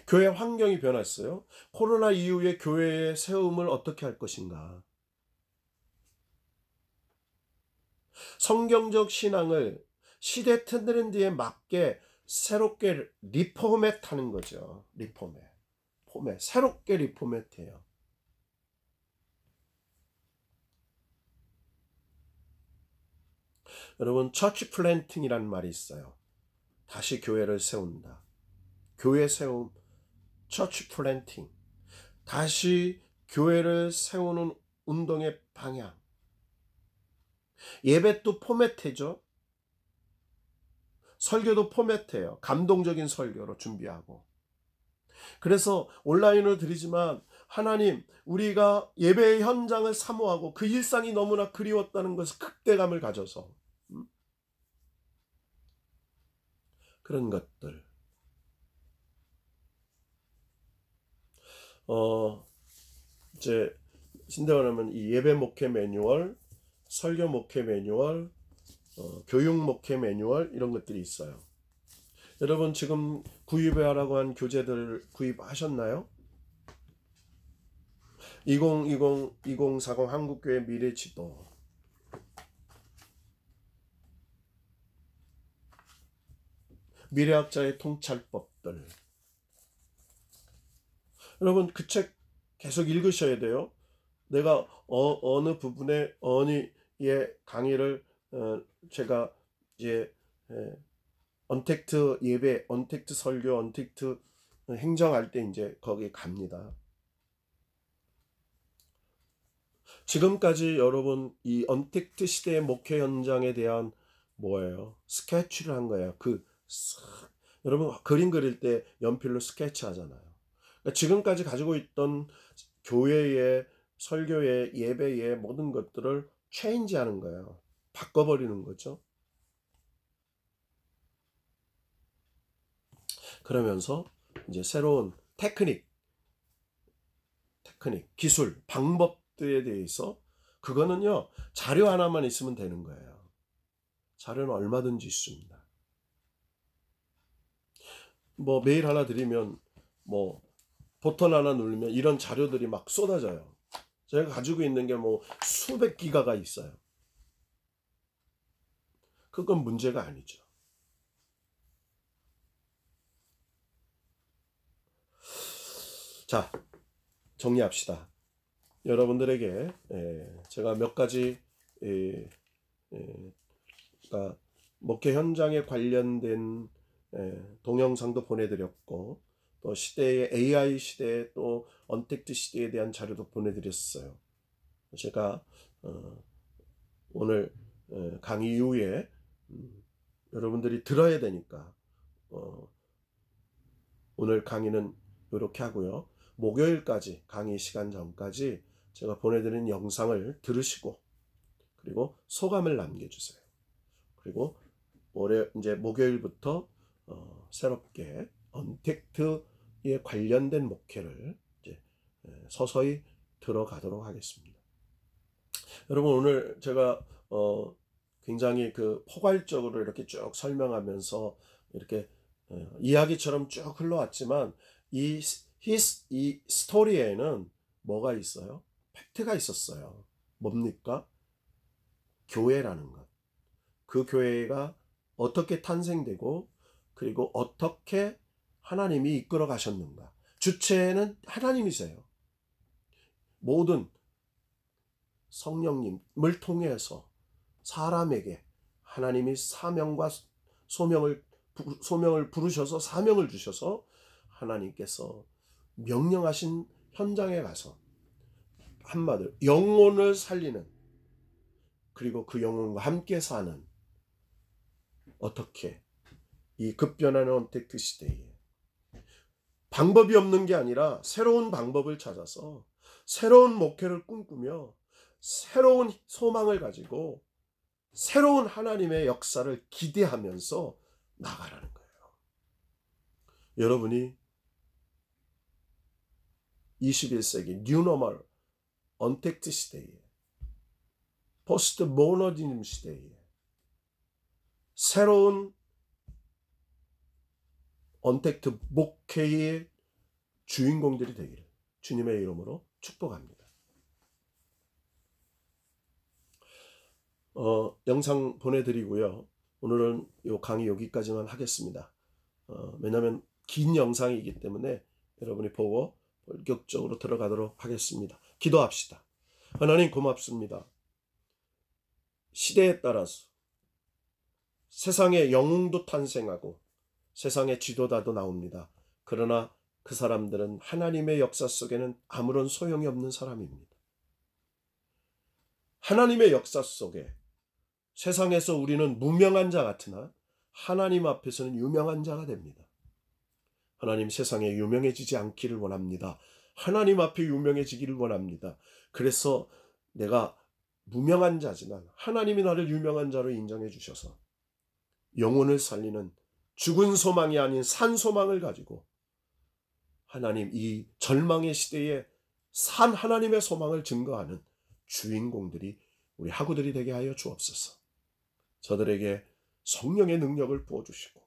교회 환경이 변했어요. 코로나 이후에 교회의 세움을 어떻게 할 것인가. 성경적 신앙을 시대 트렌드에 맞게 새롭게 리포맷하는 거죠. 포맷. 새롭게 리포맷해요. 여러분, 처치 플랜팅이라는 말이 있어요. 다시 교회를 세운다. 교회 세움, 처치 플랜팅. 다시 교회를 세우는 운동의 방향. 예배도 포맷해죠. 설교도 포맷해요. 감동적인 설교로 준비하고. 그래서 온라인으로 드리지만 하나님, 우리가 예배의 현장을 사모하고 그 일상이 너무나 그리웠다는 것을 극대감을 가져서 그런 것들. 이제 신대원하면 이 예배 목회 매뉴얼, 설교 목회 매뉴얼, 교육 목회 매뉴얼, 이런 것들이 있어요. 여러분 지금 구입하라고 한 교재들 구입하셨나요? 2040 한국교회 미래지도, 미래학자의 통찰법들. 여러분 그 책 계속 읽으셔야 돼요. 내가 어느 부분에 어느 강의를 제가 이제 언택트 예배, 언택트 설교, 언택트 행정할 때 이제 거기 갑니다. 지금까지 여러분 이 언택트 시대의 목회 현장에 대한 뭐예요? 스케치를 한 거예요. 여러분 그림 그릴 때 연필로 스케치 하잖아요. 그러니까 지금까지 가지고 있던 교회의 설교의 예배의 모든 것들을 체인지하는 거예요. 바꿔버리는 거죠. 그러면서 이제 새로운 테크닉, 기술, 방법들에 대해서, 그거는요 자료 하나만 있으면 되는 거예요. 자료는 얼마든지 있습니다. 뭐 메일 하나 드리면 뭐 버튼 하나 누르면 이런 자료들이 막 쏟아져요. 제가 가지고 있는 게 뭐 수백 기가가 있어요. 그건 문제가 아니죠. 자, 정리합시다. 여러분들에게 제가 몇 가지 그러니까 목회 현장에 관련된 동영상도 보내드렸고, 또 시대의 AI 시대에 또 언택트 시대에 대한 자료도 보내드렸어요. 제가 오늘 강의 이후에 여러분들이 들어야 되니까 오늘 강의는 이렇게 하고요. 목요일까지 강의 시간 전까지 제가 보내드린 영상을 들으시고 그리고 소감을 남겨주세요. 그리고 올해 이제 목요일부터 새롭게 언택트에 관련된 목회를 이제 서서히 들어가도록 하겠습니다. 여러분 오늘 제가 굉장히 그 포괄적으로 이렇게 쭉 설명하면서 이렇게 이야기처럼 쭉 흘러왔지만 이 스토리에는 뭐가 있어요? 팩트가 있었어요. 뭡니까? 교회라는 것. 그 교회가 어떻게 탄생되고 그리고 어떻게 하나님이 이끌어 가셨는가. 주체는 하나님이세요. 모든 성령님을 통해서 사람에게 하나님이 사명과 소명을 부르셔서 사명을 주셔서 하나님께서 명령하신 현장에 가서 한마디로 영혼을 살리는 그리고 그 영혼과 함께 사는 어떻게 이 급변하는 언택트 시대에 방법이 없는 게 아니라 새로운 방법을 찾아서 새로운 목회를 꿈꾸며 새로운 소망을 가지고 새로운 하나님의 역사를 기대하면서 나가라는 거예요. 여러분이 21세기 뉴노멀 언택트 시대에 포스트 모더니즘 시대에 새로운 언택트 목회의 주인공들이 되기를 주님의 이름으로 축복합니다. 영상 보내드리고요. 오늘은 이 강의 여기까지만 하겠습니다. 왜냐하면 긴 영상이기 때문에 여러분이 보고 본격적으로 들어가도록 하겠습니다. 기도합시다. 하나님 고맙습니다. 시대에 따라서 세상에 영웅도 탄생하고 세상에 지도자도 나옵니다. 그러나 그 사람들은 하나님의 역사 속에는 아무런 소용이 없는 사람입니다. 하나님의 역사 속에 세상에서 우리는 무명한 자 같으나 하나님 앞에서는 유명한 자가 됩니다. 하나님 세상에 유명해지지 않기를 원합니다. 하나님 앞에 유명해지기를 원합니다. 그래서 내가 무명한 자지만 하나님이 나를 유명한 자로 인정해 주셔서 영혼을 살리는 죽은 소망이 아닌 산 소망을 가지고 하나님 이 절망의 시대에 산 하나님의 소망을 증거하는 주인공들이 우리 학우들이 되게 하여 주옵소서. 저들에게 성령의 능력을 부어주시고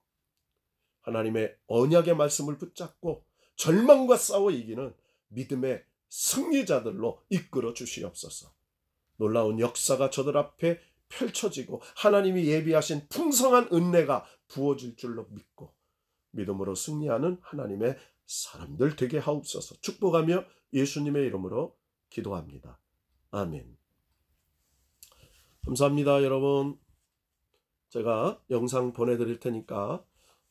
하나님의 언약의 말씀을 붙잡고 절망과 싸워 이기는 믿음의 승리자들로 이끌어 주시옵소서. 놀라운 역사가 저들 앞에 펼쳐지고 하나님이 예비하신 풍성한 은혜가 부어질 줄로 믿고 믿음으로 승리하는 하나님의 사람들 되게 하옵소서. 축복하며 예수님의 이름으로 기도합니다. 아멘. 감사합니다, 여러분. 제가 영상 보내드릴 테니까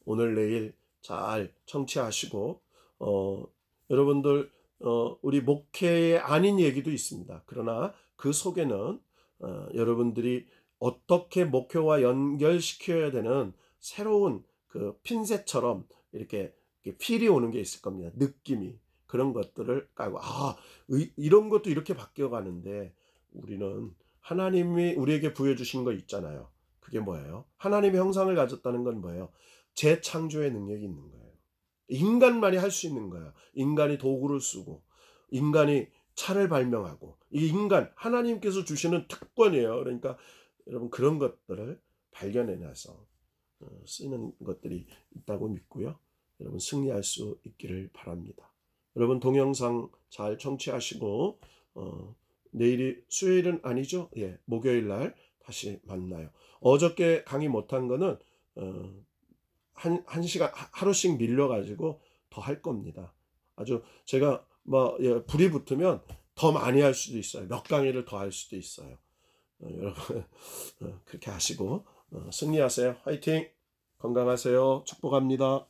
오늘 내일 잘 청취하시고 여러분들 우리 목회에 아닌 얘기도 있습니다. 그러나 그 속에는 여러분들이 어떻게 목회와 연결시켜야 되는 새로운 그 핀셋처럼 이렇게 필이 오는 게 있을 겁니다. 느낌이. 그런 것들을 깔고 이런 것도 이렇게 바뀌어가는데 우리는 하나님이 우리에게 부여주신 거 있잖아요. 그게 뭐예요? 하나님의 형상을 가졌다는 건 뭐예요? 재창조의 능력이 있는 거예요. 인간만이 할 수 있는 거예요. 인간이 도구를 쓰고 인간이 차를 발명하고 이 인간 하나님께서 주시는 특권이에요. 그러니까 여러분 그런 것들을 발견해내서 쓰는 것들이 있다고 믿고요. 여러분 승리할 수 있기를 바랍니다. 여러분 동영상 잘 청취하시고 내일이 수요일은 아니죠? 예, 목요일 날 다시 만나요. 어저께 강의 못한 거는 한 시간 하루씩 밀려가지고 더 할 겁니다. 아주 제가 불이 붙으면 더 많이 할 수도 있어요. 몇 강의를 더 할 수도 있어요. 여러분 그렇게 하시고 승리하세요. 화이팅! 건강하세요. 축복합니다.